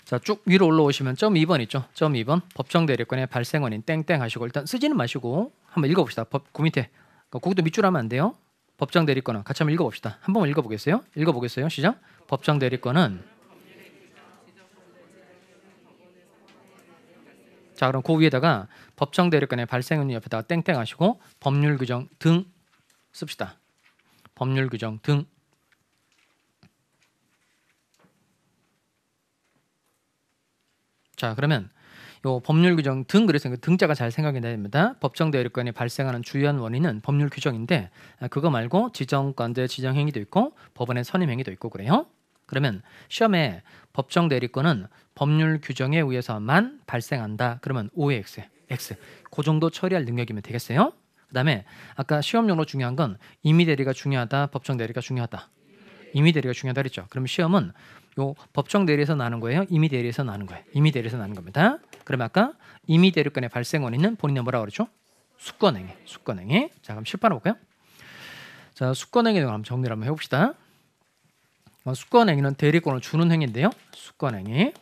자, 쭉 위로 올라오시면 점 2번 있죠. 점 2번 법정 대리권의 발생 원인 땡땡 하시고 일단 쓰지는 마시고 한번 읽어봅시다. 그 밑에 거기도 밑줄 하면 안 돼요. 법정 대리권은 같이 한번 읽어봅시다. 한 번만 읽어보겠어요? 읽어보겠어요? 시작. 법정 대리권은 자, 그럼 그 위에다가 법정 대리권의 발생 원인 옆에다가 땡땡 하시고 법률 규정 등 씁시다. 법률 규정 등. 자, 그러면 요 법률 규정 등 그래서 그 등자가 잘 생각이 나야 됩니다. 법정 대리권이 발생하는 주요한 원인은 법률 규정인데 그거 말고 지정권제 지정행위도 있고 법원의 선임행위도 있고 그래요. 그러면 시험에 법정 대리권은 법률 규정에 의해서만 발생한다. 그러면 5의 X. 그 정도 처리할 능력이면 되겠어요. 그다음에 아까 시험용으로 중요한 건 임의 대리가 중요하다. 법정 대리가 중요하다. 임의 대리가 중요하다 그랬죠. 그럼 시험은 요 법정 대리에서 나는 거예요? 임의 대리에서 나는 거예요? 임의 대리에서 나는 겁니다. 그러면 아까 임의 대리권의 발생 원인은 본인이 뭐라고 그랬죠? 수권행위. 자, 그럼 10번 볼까요? 자, 수권행위 내용 한번 정리를 한번 해봅시다. 수권행위는 대리권을 주는 행위인데요. 수권행위.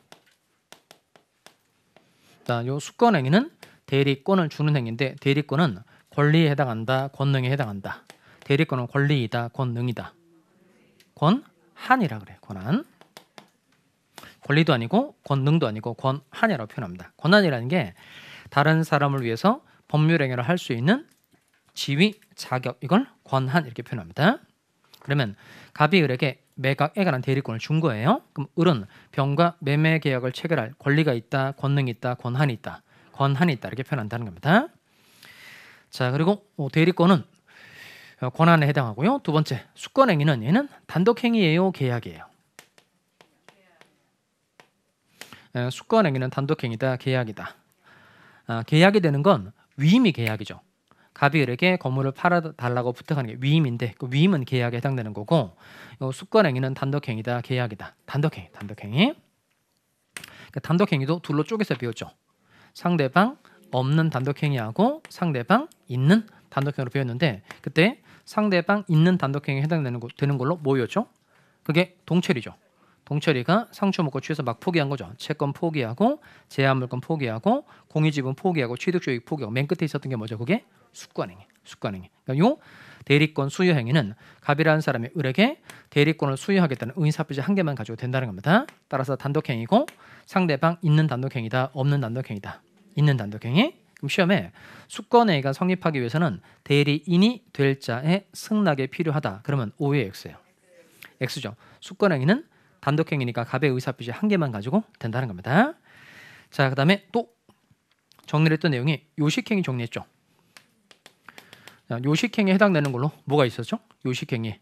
자, 요 수권행위는 대리권을 주는 행위인데 대리권은 권리에 해당한다, 권능에 해당한다. 대리권은 권리이다, 권능이다. 권한이라 그래. 권한. 권리도 아니고 권능도 아니고 권한이라고 표현합니다. 권한이라는 게 다른 사람을 위해서 법률 행위를 할 수 있는 지위, 자격 이걸 권한 이렇게 표현합니다. 그러면 갑이 을에게 매각에 관한 대리권을 준 거예요. 그럼 을은 병과 매매 계약을 체결할 권리가 있다, 권능이 있다, 권한이 있다. 권한이 있다 이렇게 표현한다는 겁니다. 자, 그리고 대리권은 권한에 해당하고요. 두 번째, 수권행위는 얘는 단독행위예요, 계약이에요? 수권행위는 단독행위다, 계약이다. 계약이 되는 건 위임이 계약이죠. 갑이 을에게 건물을 팔아달라고 부탁하는 게 위임인데 그 위임은 계약에 해당되는 거고 수권행위는 단독행위다, 계약이다. 단독행위. 그러니까 단독행위도 둘로 쪼개서 배웠죠. 상대방 없는 단독행위하고 상대방 있는 단독행위로 배웠는데 그때 상대방 있는 단독행위에 해당되는 걸로 뭐였죠? 그게 동처리죠. 동처리가 상초 먹고 취해서 막 포기한 거죠. 채권 포기하고 제한물권 포기하고 공유지분 포기하고 취득주의 포기하고 맨 끝에 있었던 게 뭐죠? 그게 수권행위. 그러니까 요 대리권 수여 행위는 갑이라는 사람이 을에게 대리권을 수여하겠다는 의사표시 한 개만 가지고 된다는 겁니다. 따라서 단독행위고 상대방 있는 단독행위다, 없는 단독행위다. 있는 단독행위. 그럼 시험에 수권행위가 성립하기 위해서는 대리인이 될 자의 승낙이 필요하다. 그러면 5의 X예요. X죠. 수권행위는 단독행위니까 갑의 의사표시 한 개만 가지고 된다는 겁니다. 자, 그다음에 또 정리를 했던 내용이 요식행위 정리했죠. 자, 요식행위에 해당되는 걸로 뭐가 있었죠? 요식행위.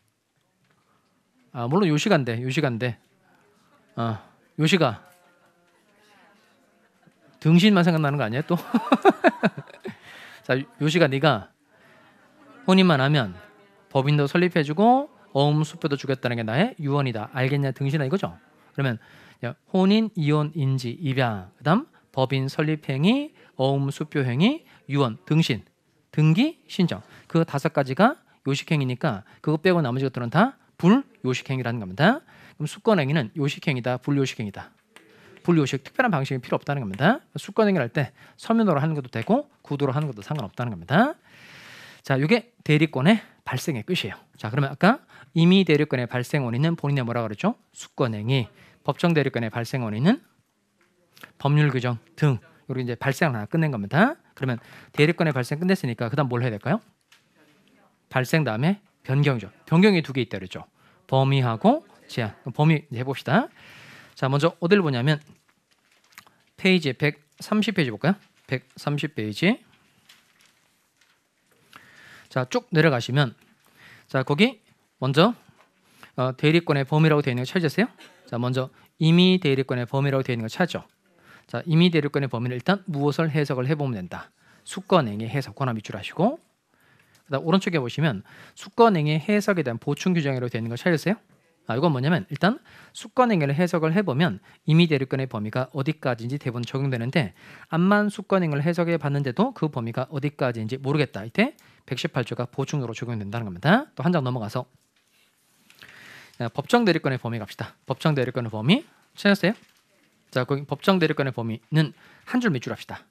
물론 요식한데. 요시가 등신만 생각나는 거 아니에요 또? 자, 요시가 네가 혼인만 하면 법인도 설립해주고 어음 수표도 주겠다는 게 나의 유언이다. 알겠냐 등신아 이거죠? 그러면 혼인, 이혼, 인지, 입양, 그다음 법인 설립행위, 어음 수표행위, 유언, 등신, 등기, 신청 그 5가지가 요식행위니까 그거 빼고 나머지 것들은 다 불요식행위라는 겁니다. 그럼 수권행위는 요식행위다, 불요식행위다. 불요식 특별한 방식이 필요 없다는 겁니다. 수권행위를 할 때 서면으로 하는 것도 되고 구도로 하는 것도 상관없다는 겁니다. 자, 이게 대리권의 발생의 끝이에요. 자, 그러면 아까 임의 대리권의 발생 원인은 본인이 뭐라고 그랬죠? 수권행위. 법정 대리권의 발생 원인은 법률 규정 등. 여기 이제 발생을 하나 끝낸 겁니다. 그러면 대리권의 발생 끝냈으니까 그다음 뭘 해야 될까요? 발생 다음에 변경이죠. 변경이 2개 있다 그랬죠. 범위하고 제한. 그럼 범위 해봅시다. 자, 먼저 어디를 보냐면 페이지 130페이지 볼까요? 130페이지. 자, 쭉 내려가시면 자, 거기 먼저 대리권의 범위라고 되어 있는 거 찾으세요. 자, 먼저 임의 대리권의 범위라고 되어 있는 거 찾죠. 자, 임의 대리권의 범위는 일단 무엇을 해석을 해보면 된다. 수권행위 해석 권한 밑줄 하시고 그다음 오른쪽에 보시면 수권행위 해석에 대한 보충 규정이라고 되어 있는 거 찾으세요. 이건 뭐냐면 일단 수권행위를 해석을 해보면 임의대리권의 범위가 어디까지인지 대부분 적용되는데 암만 수권행위를 해석해 봤는데도 그 범위가 어디까지인지 모르겠다. 이때 118조가 보충으로 적용된다는 겁니다. 또 한 장 넘어가서 법정대리권의 범위 갑시다. 법정대리권의 범위 찾았어요? 자, 거기 법정대리권의 범위는 한 줄 밑줄 합시다.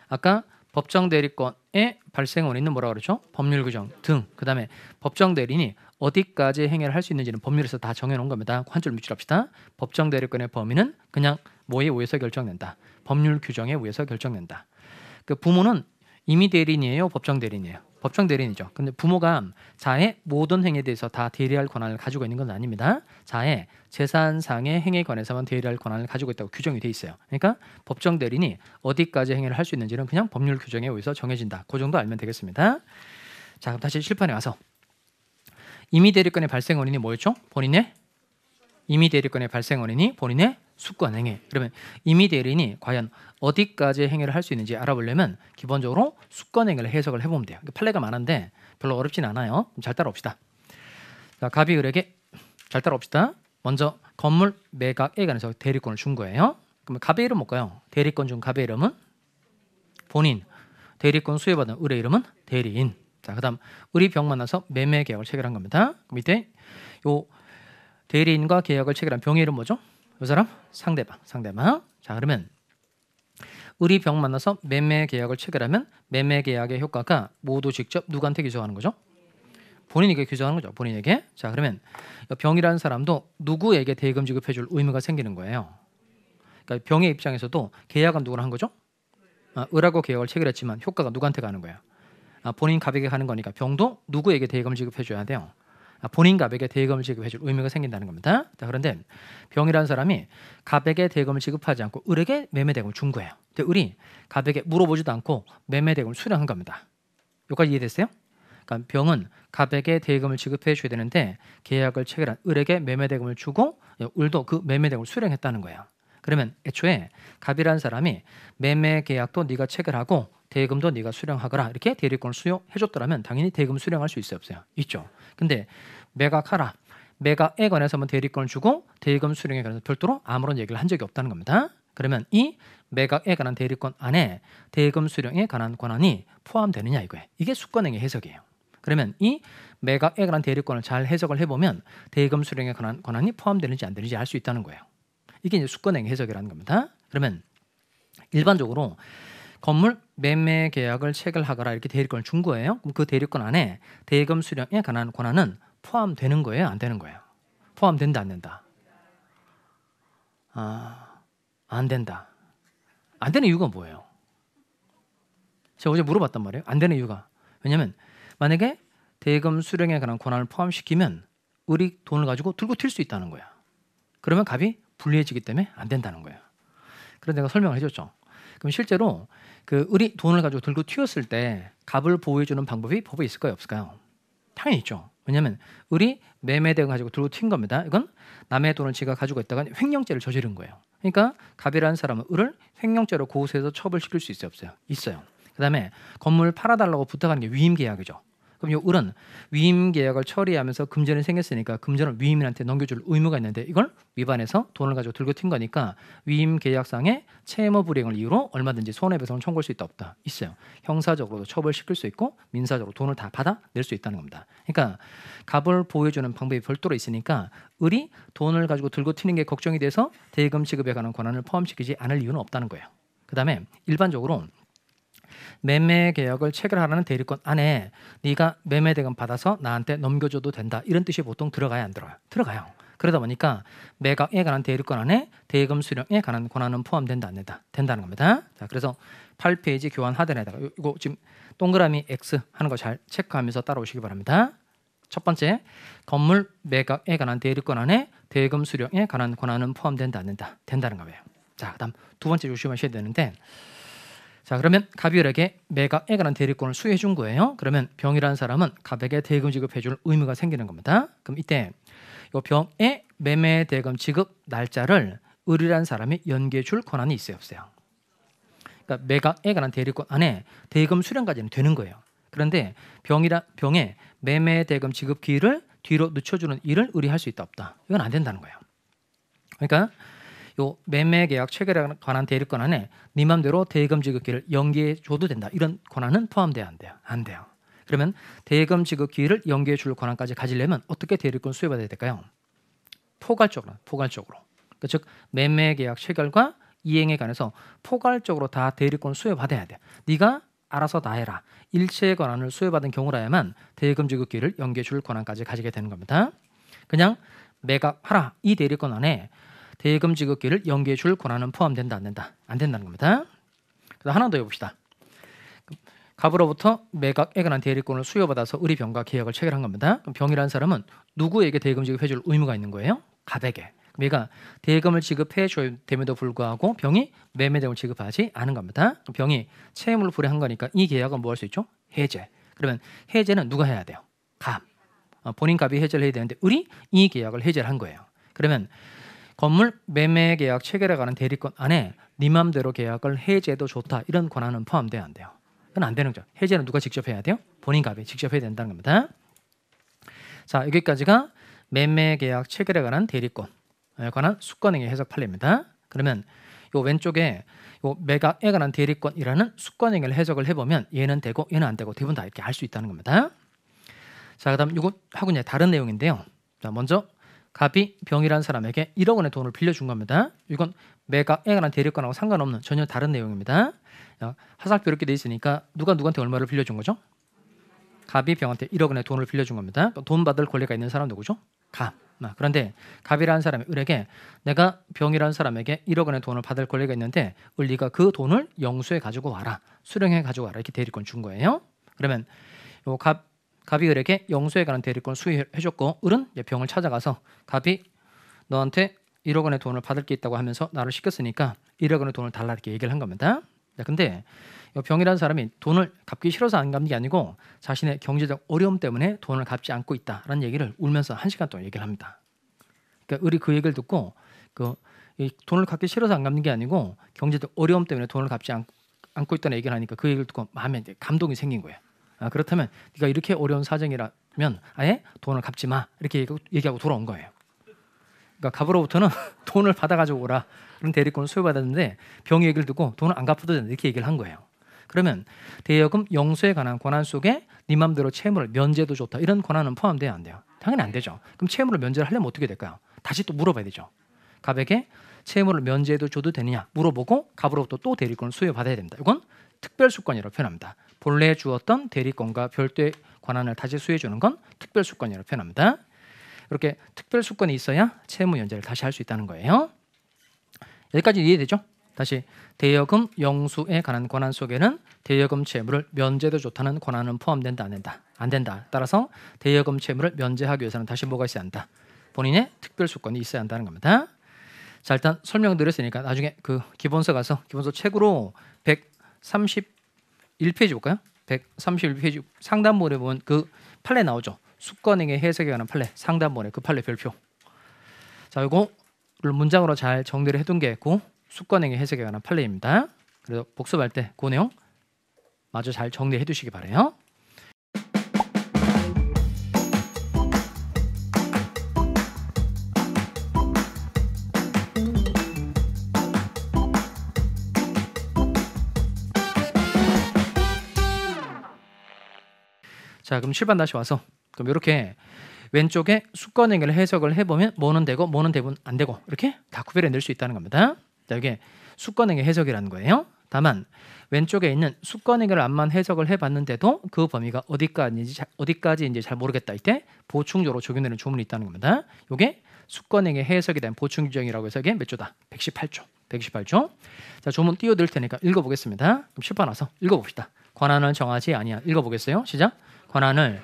아까 법정대리권의 발생 원인은 뭐라고 그러죠? 법률 규정 등. 그 다음에 법정대리인이 어디까지 행위를 할 수 있는지는 법률에서 다 정해놓은 겁니다. 한 줄 밑줄 합시다. 법정대리권의 범위는 그냥 뭐에 의해서 결정된다. 법률 규정에 의해서 결정된다. 그 부모는 임의대리인이에요? 법정대리인이에요? 법정대리인이죠. 근데 부모가 자의 모든 행위에 대해서 다 대리할 권한을 가지고 있는 건 아닙니다. 자의 재산상의 행위에 관해서만 대리할 권한을 가지고 있다고 규정이 돼 있어요. 그러니까 법정대리인이 어디까지 행위를 할 수 있는지는 그냥 법률 규정에 의해서 정해진다. 그 정도 알면 되겠습니다. 자, 그럼 다시 실판에 와서 임의대리권의 발생 원인이 뭐였죠? 본인의 임의대리권의 발생 원인이 본인의 수권행위. 그러면 임의대리인이 과연 어디까지 행위를 할 수 있는지 알아보려면 기본적으로 수권행위를 해석을 해보면 돼요. 판례가 많은데 별로 어렵진 않아요. 잘 따라옵시다. 자, 갑이 을에게 잘 따라옵시다. 먼저 건물 매각에 관해서 대리권을 준 거예요. 그러면 갑의 이름 뭘까요? 대리권 중 갑의 이름은 본인. 대리권 수여받은 을의 이름은 대리인. 자, 그다음 을이 병 만나서 매매 계약을 체결한 겁니다. 그럼 이때 요 대리인과 계약을 체결한 병의 이름 뭐죠? 이 사람? 상대방. 자, 그러면 을이 병 만나서 매매 계약을 체결하면 매매 계약의 효과가 모두 직접 누구한테 기소하는 거죠? 본인에게 기소하는 거죠. 본인에게. 자, 그러면 병이라는 사람도 누구에게 대금 지급해 줄 의무가 생기는 거예요. 그러니까 병의 입장에서도 계약은 누구랑 한 거죠? 을하고 계약을 체결했지만 효과가 누구한테 가는 거예요? 본인 갑에게 가는 거니까 병도 누구에게 대금을 지급해 줘야 돼요? 본인 갑에게 대금을 지급해 줄 의무가 생긴다는 겁니다. 자, 그런데 병이라는 사람이 갑에게 대금을 지급하지 않고 을에게 매매 대금을 준 거예요. 근데 을이 갑에게 물어보지도 않고 매매 대금을 수령한 겁니다. 여기까지 이해됐어요? 그러니까 병은 갑에게 대금을 지급해 줘야 되는데 계약을 체결한 을에게 매매 대금을 주고 을도 그 매매 대금을 수령했다는 거예요. 그러면 애초에 갑이라는 사람이 매매 계약도 네가 체결하고 대금도 네가 수령하거라 이렇게 대리권을 수여해줬더라면 당연히 대금 수령할 수 있어요? 없어요? 있죠. 근데 매각하라. 매각에 관해서만 대리권을 주고 대금 수령에 관해서 별도로 아무런 얘기를 한 적이 없다는 겁니다. 그러면 이 매각에 관한 대리권 안에 대금 수령에 관한 권한이 포함되느냐 이거예요. 이게 수권행위 해석이에요. 그러면 이 매각에 관한 대리권을 잘 해석을 해보면 대금 수령에 관한 권한이 포함되는지 안 되는지 알 수 있다는 거예요. 이게 이제 수권행위 해석이라는 겁니다. 그러면 일반적으로 건물 매매 계약을 체결하거라 이렇게 대리권을 준 거예요. 그럼 그 대리권 안에 대금 수령에 관한 권한은 포함되는 거예요? 안 되는 거예요? 포함된다 안 된다? 안 된다. 안 되는 이유가 뭐예요? 제가 어제 물어봤단 말이에요. 안 되는 이유가. 왜냐하면 만약에 대금 수령에 관한 권한을 포함시키면 을이 돈을 가지고 들고 튈 수 있다는 거야. 그러면 갑이 불리해지기 때문에 안 된다는 거예요. 그래서 내가 설명을 해줬죠. 그럼 실제로 그 을이 돈을 가지고 들고 튀었을 때 갑을 보호해주는 방법이 법에 있을까요? 없을까요? 당연히 있죠. 왜냐하면 을이 매매대금 가지고 들고 튄 겁니다. 이건 남의 돈을 지가 가지고 있다가 횡령죄를 저지른 거예요. 그러니까 갑이라는 사람은 을을 횡령죄로 고소해서 처벌시킬 수 있어요? 없어요? 있어요. 그 다음에 건물 팔아달라고 부탁하는 게 위임계약이죠. 그럼 이 을은 위임계약을 처리하면서 금전이 생겼으니까 금전을 위임인한테 넘겨줄 의무가 있는데 이걸 위반해서 돈을 가지고 들고 튄 거니까 위임계약상의 채무 불이행을 이유로 얼마든지 손해배상을 청구할 수 있다 없다? 있어요. 형사적으로도 처벌시킬 수 있고 민사적으로 돈을 다 받아낼 수 있다는 겁니다. 그러니까 갑을 보호해주는 방법이 별도로 있으니까 을이 돈을 가지고 들고 튀는 게 걱정이 돼서 대금 지급에 관한 권한을 포함시키지 않을 이유는 없다는 거예요. 그 다음에 일반적으로 매매 계약을 체결하라는 대리권 안에 네가 매매 대금 받아서 나한테 넘겨줘도 된다 이런 뜻이 보통 들어가야 안 들어가요? 들어가요. 그러다 보니까 매각에 관한 대리권 안에 대금 수령에 관한 권한은 포함된다 안 된다? 된다는 겁니다. 자, 그래서 8페이지 교환 하단에다가 이거 지금 동그라미 X 하는 거 잘 체크하면서 따라오시기 바랍니다. 첫 번째, 건물 매각에 관한 대리권 안에 대금 수령에 관한 권한은 포함된다 안 된다? 된다는 거예요. 자, 그다음 두 번째 조심하셔야 되는데 자, 그러면 갑이 을에게 매각에 관한 대리권을 수여해 준 거예요. 그러면 병이라는 사람은 갑에게 대금 지급해 줄 의무가 생기는 겁니다. 그럼 이때 이 병의 매매 대금 지급 날짜를 을이라는 사람이 연기해 줄 권한이 있어요, 없어요? 그러니까 매각에 관한 대리권 안에 대금 수령까지는 되는 거예요. 그런데 병의 매매 대금 지급 기일을 뒤로 늦춰주는 일을 의뢰할 수 있다 없다. 이건 안 된다는 거예요. 그러니까 요 매매 계약 체결에 관한 대리권 안에 네 맘대로 대금 지급기를 연기해 줘도 된다. 이런 권한은 포함돼야 안 돼요. 안 돼요. 그러면 대금 지급기를 연기해 줄 권한까지 가지려면 어떻게 대리권 수여받아야 될까요? 포괄적으로. 그러니까 즉 매매 계약 체결과 이행에 관해서 포괄적으로 다 대리권 수여받아야 돼. 네가 알아서 다 해라. 일체의 권한을 수여받은 경우라야만 대금 지급기를 연기해 줄 권한까지 가지게 되는 겁니다. 그냥 매각하라. 이 대리권 안에 대금 지급기를 연기해 줄 권한은 포함된다 안 된다? 안 된다는 겁니다. 그래서 하나 더 해봅시다. 갑으로부터 매각에 관한 대리권을 수여받아서 의리병과 계약을 체결한 겁니다. 그럼 병이라는 사람은 누구에게 대금 지급해 줄 의무가 있는 거예요? 갑에게. 그럼 얘가 대금을 지급해 줘야 됨에도 불구하고 병이 매매대금을 지급하지 않은 겁니다. 그럼 병이 채무를 불이한 거니까 이 계약은 뭐 할 수 있죠? 해제. 그러면 해제는 누가 해야 돼요? 갑. 본인 갑이 해제를 해야 되는데 을이 이 계약을 해제를 한 거예요. 그러면 건물 매매 계약 체결에 관한 대리권 안에 네 맘대로 계약을 해제해도 좋다. 이런 권한은 포함돼야 안 돼요. 그건 안 되는 거죠. 해제는 누가 직접 해야 돼요? 본인 갑이 직접 해야 된다는 겁니다. 자, 여기까지가 매매 계약 체결에 관한 대리권에 관한 수권행위 해석 판례입니다. 그러면 요 왼쪽에 요 매각에 관한 대리권이라는 수권행위를 해석을 해보면 얘는 되고 얘는 안 되고 대부분 다 이렇게 알 수 있다는 겁니다. 자, 그다음 이거 하고 이제 다른 내용인데요. 자, 먼저 갑이 병이라는 사람에게 1억 원의 돈을 빌려준 겁니다. 이건 매각에 관한 대리권하고 상관없는 전혀 다른 내용입니다. 하살표 이렇게 돼 있으니까 누가 누구한테 얼마를 빌려준 거죠? 갑이 병한테 1억 원의 돈을 빌려준 겁니다. 돈 받을 권리가 있는 사람 누구죠? 갑. 그런데 갑이라는 사람이 을에게 내가 병이라는 사람에게 1억 원의 돈을 받을 권리가 있는데 을 네가 그 돈을 영수해 가지고 와라. 수령해 가지고 와라. 이렇게 대리권 준 거예요. 그러면 요 갑이 을에게 영수에 관한 대리권 수여해줬고 을은 병을 찾아가서 갑이 너한테 1억 원의 돈을 받을 게 있다고 하면서 나를 시켰으니까 1억 원의 돈을 달라 이렇게 얘기를 한 겁니다. 근데 병이라는 사람이 돈을 갚기 싫어서 안 갚는 게 아니고 자신의 경제적 어려움 때문에 돈을 갚지 않고 있다라는 얘기를 울면서 1시간 동안 얘기를 합니다. 그러니까 을이 그 얘기를 듣고 이 돈을 갚기 싫어서 안 갚는 게 아니고 경제적 어려움 때문에 돈을 갚지 않고 있다는 얘기를 하니까 그 얘기를 듣고 마음에 이제 감동이 생긴 거예요. 그렇다면 네가 이렇게 어려운 사정이라면 아예 돈을 갚지 마 이렇게 얘기하고 돌아온 거예요. 그러니까 갑으로부터는 돈을 받아가지고 오라 그런 대리권을 수여받았는데 병이 얘기를 듣고 돈을 안 갚아도 된다 이렇게 얘기를 한 거예요. 그러면 대여금 영수에 관한 권한 속에 네 맘대로 채무를 면제해도 좋다 이런 권한은 포함돼야 안 돼요? 당연히 안 되죠. 그럼 채무를 면제를 하려면 어떻게 될까요? 다시 또 물어봐야 되죠. 갑에게 채무를 면제해도 줘도 되느냐 물어보고 갑으로부터 또 대리권을 수여받아야 됩니다. 이건 특별수권이라고 표현합니다. 본래 주었던 대리권과 별도의 권한을 다시 수여해 주는 건 특별수권이라고 표현합니다. 이렇게 특별수권이 있어야 채무 연재를 다시 할 수 있다는 거예요. 여기까지 이해되죠? 다시 대여금 영수에 관한 권한 속에는 대여금 채무를 면제도 좋다는 권한은 포함된다 안 된다? 안 된다. 따라서 대여금 채무를 면제하기 위해서는 다시 뭐가 있어야 한다? 본인의 특별수권이 있어야 한다는 겁니다. 자, 일단 설명드렸으니까 나중에 그 기본서 가서 기본서 책으로 131페이지 볼까요? 131페이지 상단본에 보면 그 판례 나오죠. 수권행위 해석에 관한 판례 상단본에 그 판례 별표. 자, 이거를 문장으로 잘 정리를 해둔 게 있고 수권행위 해석에 관한 판례입니다. 그래서 복습할 때 그 내용 마저 잘 정리해 두시기 바라요. 자, 그럼 실반 다시 와서 그럼 이렇게 왼쪽에 수권행위를 해석을 해보면 뭐는 되고 뭐는 대부분 안 되고 이렇게 다 구별해낼 수 있다는 겁니다. 자, 이게 수권행위 해석이라는 거예요. 다만 왼쪽에 있는 수권행위를 암만 해석을 해봤는데도 그 범위가 어디까지인지 잘 모르겠다 이때 보충적으로 적용되는 조문이 있다는 겁니다. 이게 수권행위 해석에 대한 보충 규정이라고 해서 이게 몇 조다? 118조. 118조. 자, 조문 띄워드릴 테니까 읽어보겠습니다. 그럼 실판 와서 읽어봅시다. 권한을 정하지 아니한 읽어보겠어요. 시작. 권한을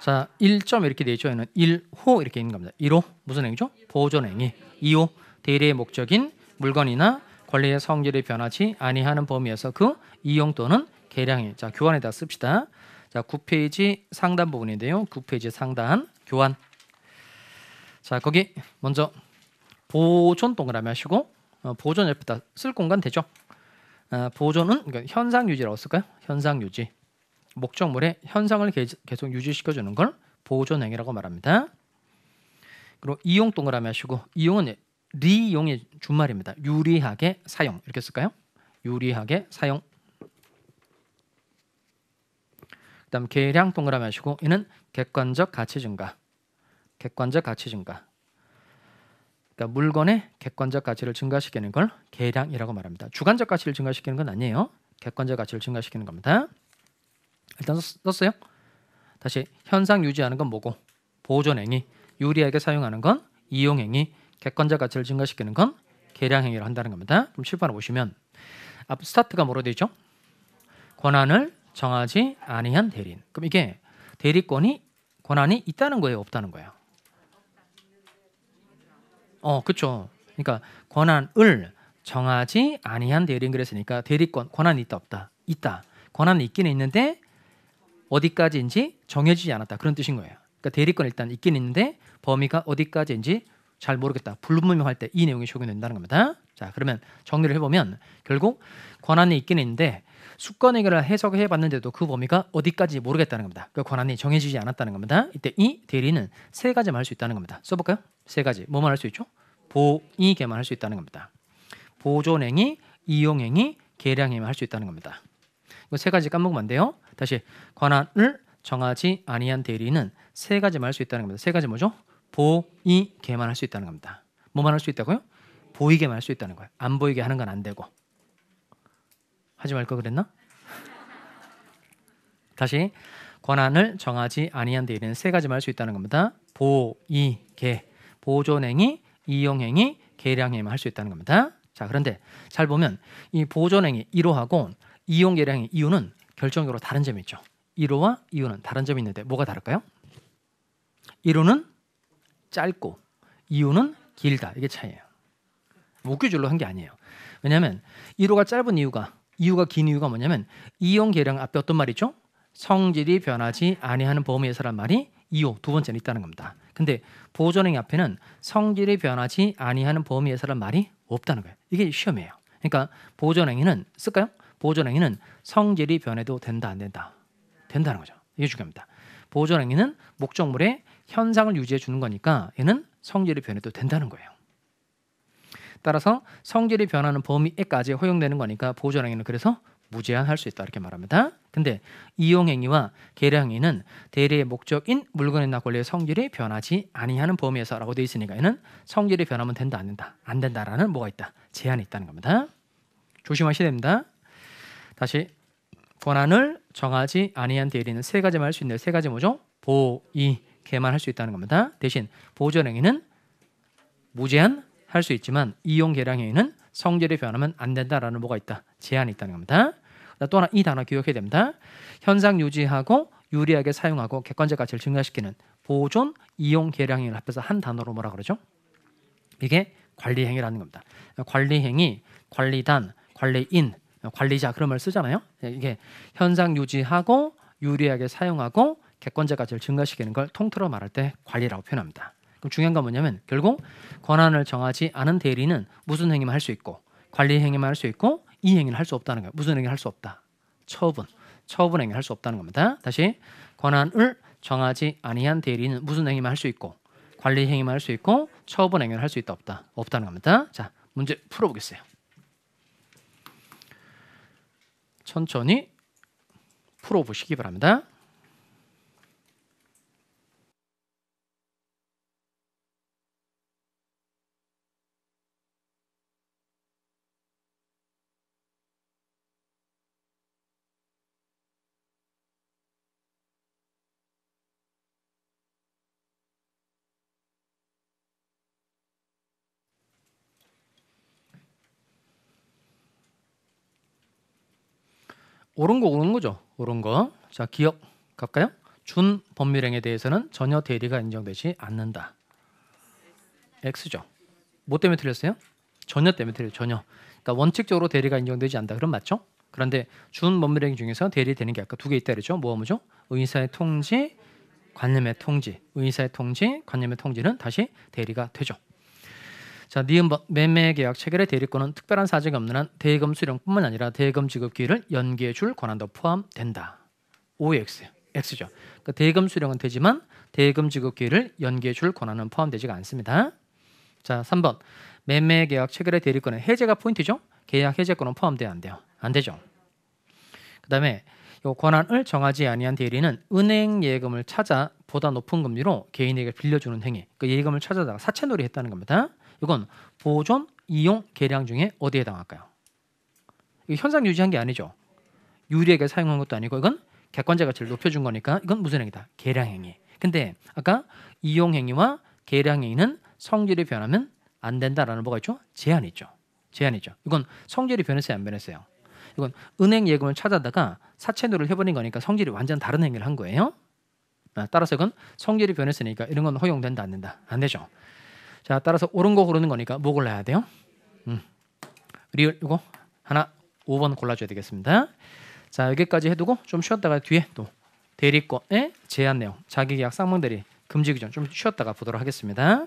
자 1점 이렇게 돼 있죠. 얘는 1호 이렇게 있는 겁니다. 1호 무슨 행위죠? 보존행위. 2호 대리의 목적인 물건이나 권리의 성질이 변하지 아니하는 범위에서 그 이용 또는 계량이. 자, 교환에다 씁시다. 자, 9페이지 상단 부분인데요. 9페이지 상단 교환. 자, 거기 먼저 보존 동그라미 하시고 보존 옆에다 쓸 공간 되죠. 보존은 그러니까 현상 유지라고 쓸까요? 현상 유지. 목적물의 현상을 계속 유지시켜주는 걸 보존행위라고 말합니다. 그리고 이용 동그라미 하시고 이용은 리용의 준말입니다. 유리하게 사용 이렇게 쓸까요? 유리하게 사용. 그다음 계량 동그라미 하시고 이는 객관적 가치 증가. 객관적 가치 증가. 그러니까 물건의 객관적 가치를 증가시키는 걸 계량이라고 말합니다. 주관적 가치를 증가시키는 건 아니에요. 객관적 가치를 증가시키는 겁니다. 일단 썼어요. 다시 현상 유지하는 건 뭐고? 보존행위. 유리하게 사용하는 건 이용행위. 객관적 가치를 증가시키는 건 계량행위를 한다는 겁니다. 그럼 칠판을 보시면 앞 스타트가 뭐로 되어 있죠? 권한을 정하지 아니한 대리인. 그럼 이게 대리권이 권한이 있다는 거예요, 없다는 거예요? 그렇죠. 그러니까 권한을 정하지 아니한 대리인 그랬으니까 대리권 권한이 있다 없다? 있다. 권한이 있기는 있는데 어디까지인지 정해지지 않았다. 그런 뜻인 거예요. 그러니까 대리권 일단 있긴 있는데 범위가 어디까지인지 잘 모르겠다. 불분명할 때 이 내용이 적용된다는 겁니다. 자, 그러면 정리를 해보면 결국 권한이 있긴 있는데 수권행위를 해석해 봤는데도 그 범위가 어디까지 모르겠다는 겁니다. 그 권한이 정해지지 않았다는 겁니다. 이때 이 대리는 세 가지만 할 수 있다는 겁니다. 써볼까요? 세 가지. 뭐만 할 수 있죠? 보이게만 할 수 있다는 겁니다. 보존행위, 이용행위, 계량행위만 할 수 있다는 겁니다. 이거 세 가지 까먹으면 안 돼요. 다시 권한을 정하지 아니한 대리는 세 가지만 할 수 있다는 겁니다. 세 가지 뭐죠? 보이게만 할 수 있다는 겁니다. 뭐만 할 수 있다고요? 보이게만 할 수 있다는 거예요. 안 보이게 하는 건 안 되고. 하지 말 걸 그랬나? 다시 권한을 정하지 아니한 대리는 세 가지만 할 수 있다는 겁니다. 보이게, 보존행위, 이용행위, 계량행위만 할 수 있다는 겁니다. 자, 그런데 잘 보면 이 보존행위 1호하고 이용, 계량행위 2호는 결정적으로 다른 점이 있죠. 1호와 2호는 다른 점이 있는데 뭐가 다를까요? 1호는 짧고 2호는 길다. 이게 차이예요. 목규줄로 한 게 아니에요. 왜냐하면 1호가 짧은 이유가 긴 이유가 뭐냐면 이용, 계량 앞에 어떤 말이 있죠? 성질이 변하지 아니하는 범위에서란 말이 2호 두 번째는 있다는 겁니다. 근데 보존행위 앞에는 성질이 변하지 아니하는 범위에서란 말이 없다는 거예요. 이게 시험이에요. 그러니까 보존행위는 쓸까요? 보존행위는 성질이 변해도 된다 안 된다? 된다는 거죠. 이게 중요합니다. 보존행위는 목적물의 현상을 유지해 주는 거니까 얘는 성질이 변해도 된다는 거예요. 따라서 성질이 변하는 범위에까지 허용되는 거니까 보존행위는 그래서 무제한할 수 있다 이렇게 말합니다. 근데 이용행위와 계량행위는 대리의 목적인 물건이나 권리의 성질이 변하지 아니하는 범위에서라고 되어 있으니까 얘는 성질이 변하면 된다 안 된다? 안 된다라는 뭐가 있다? 제한이 있다는 겁니다. 조심하셔야 됩니다. 다시 권한을 정하지 아니한 대리는 세 가지만 할 수 있는데 세 가지 뭐죠? 보이게만 할 수 있다는 겁니다. 대신 보존행위는 무제한 할 수 있지만 이용, 계량행위는 성질이 변하면 안 된다라는 뭐가 있다? 제한이 있다는 겁니다. 또 하나 이 단어 기억해야 됩니다. 현상 유지하고 유리하게 사용하고 객관적 가치를 증가시키는 보존, 이용, 계량행위를 합해서 한 단어로 뭐라 그러죠? 이게 관리행위라는 겁니다. 관리행위, 관리단, 관리인, 관리자 그런 말 쓰잖아요. 이게 현상 유지하고 유리하게 사용하고 객관적 가치를 증가시키는 걸 통틀어 말할 때 관리라고 표현합니다. 그럼 중요한 건 뭐냐면 결국 권한을 정하지 않은 대리는 무슨 행위만 할 수 있고 관리 행위만 할 수 있고 이 행위는 할 수 없다는 거예요. 무슨 행위를 할 수 없다? 처분 행위 할 수 없다는 겁니다. 다시 권한을 정하지 아니한 대리는 무슨 행위만 할 수 있고 관리 행위만 할 수 있고 처분 행위를 할 수 있다 없다? 없다는 겁니다. 자, 문제 풀어보겠어요. 천천히 풀어보시기 바랍니다. 옳은 거죠. 옳은 거. 자, 기억 갈까요? 준 법률행위에 대해서는 전혀 대리가 인정되지 않는다. X죠. 뭐 때문에 틀렸어요? 전혀 때문에 틀려요. 전혀. 그러니까 원칙적으로 대리가 인정되지 않는다. 그럼 맞죠? 그런데 준 법률행위 중에서 대리되는 게 아까 두 개 있다 그랬죠. 뭐죠? 의사의 통지, 관념의 통지. 의사의 통지, 관념의 통지는 다시 대리가 되죠. 자, 니은번 매매 계약 체결의 대리권은 특별한 사정이 없는 한 대금 수령뿐만 아니라 대금 지급 기일을 연기해 줄 권한도 포함된다. OX, X죠. 그러니까 대금 수령은 되지만 대금 지급 기일을 연기해 줄 권한은 포함되지가 않습니다. 자, 3번. 매매 계약 체결의 대리권은 해제가 포인트죠. 계약 해제권은 포함돼야 안 돼요. 안 되죠. 그다음에 이 권한을 정하지 아니한 대리는 은행 예금을 찾아 보다 높은 금리로 개인에게 빌려주는 행위. 그 예금을 찾아다가 사채놀이 했다는 겁니다. 이건 보존, 이용, 계량 중에 어디에 해당할까요? 이 현상 유지한 게 아니죠. 유리하게 사용한 것도 아니고 이건 객관적 가치를 높여준 거니까 이건 무슨 행위다? 계량 행위. 근데 아까 이용 행위와 계량 행위는 성질이 변하면 안 된다라는 뭐가 있죠? 제한이 있죠. 제한이 있죠. 이건 성질이 변했어요, 안 변했어요? 이건 은행 예금을 찾아다가 사채놀이를 해버린 거니까 성질이 완전 다른 행위를 한 거예요. 따라서 이건 성질이 변했으니까 이런 건 허용된다, 안 된다? 안 되죠. 자, 따라서 옳은 거 고르는 거니까 뭐 골라야 돼요? 리을 이거 하나 5번 골라줘야 되겠습니다. 자, 여기까지 해두고 좀 쉬었다가 뒤에 또 대리권의 제한 내용, 자기계약 쌍방대리 금지 규정 좀 쉬었다가 보도록 하겠습니다.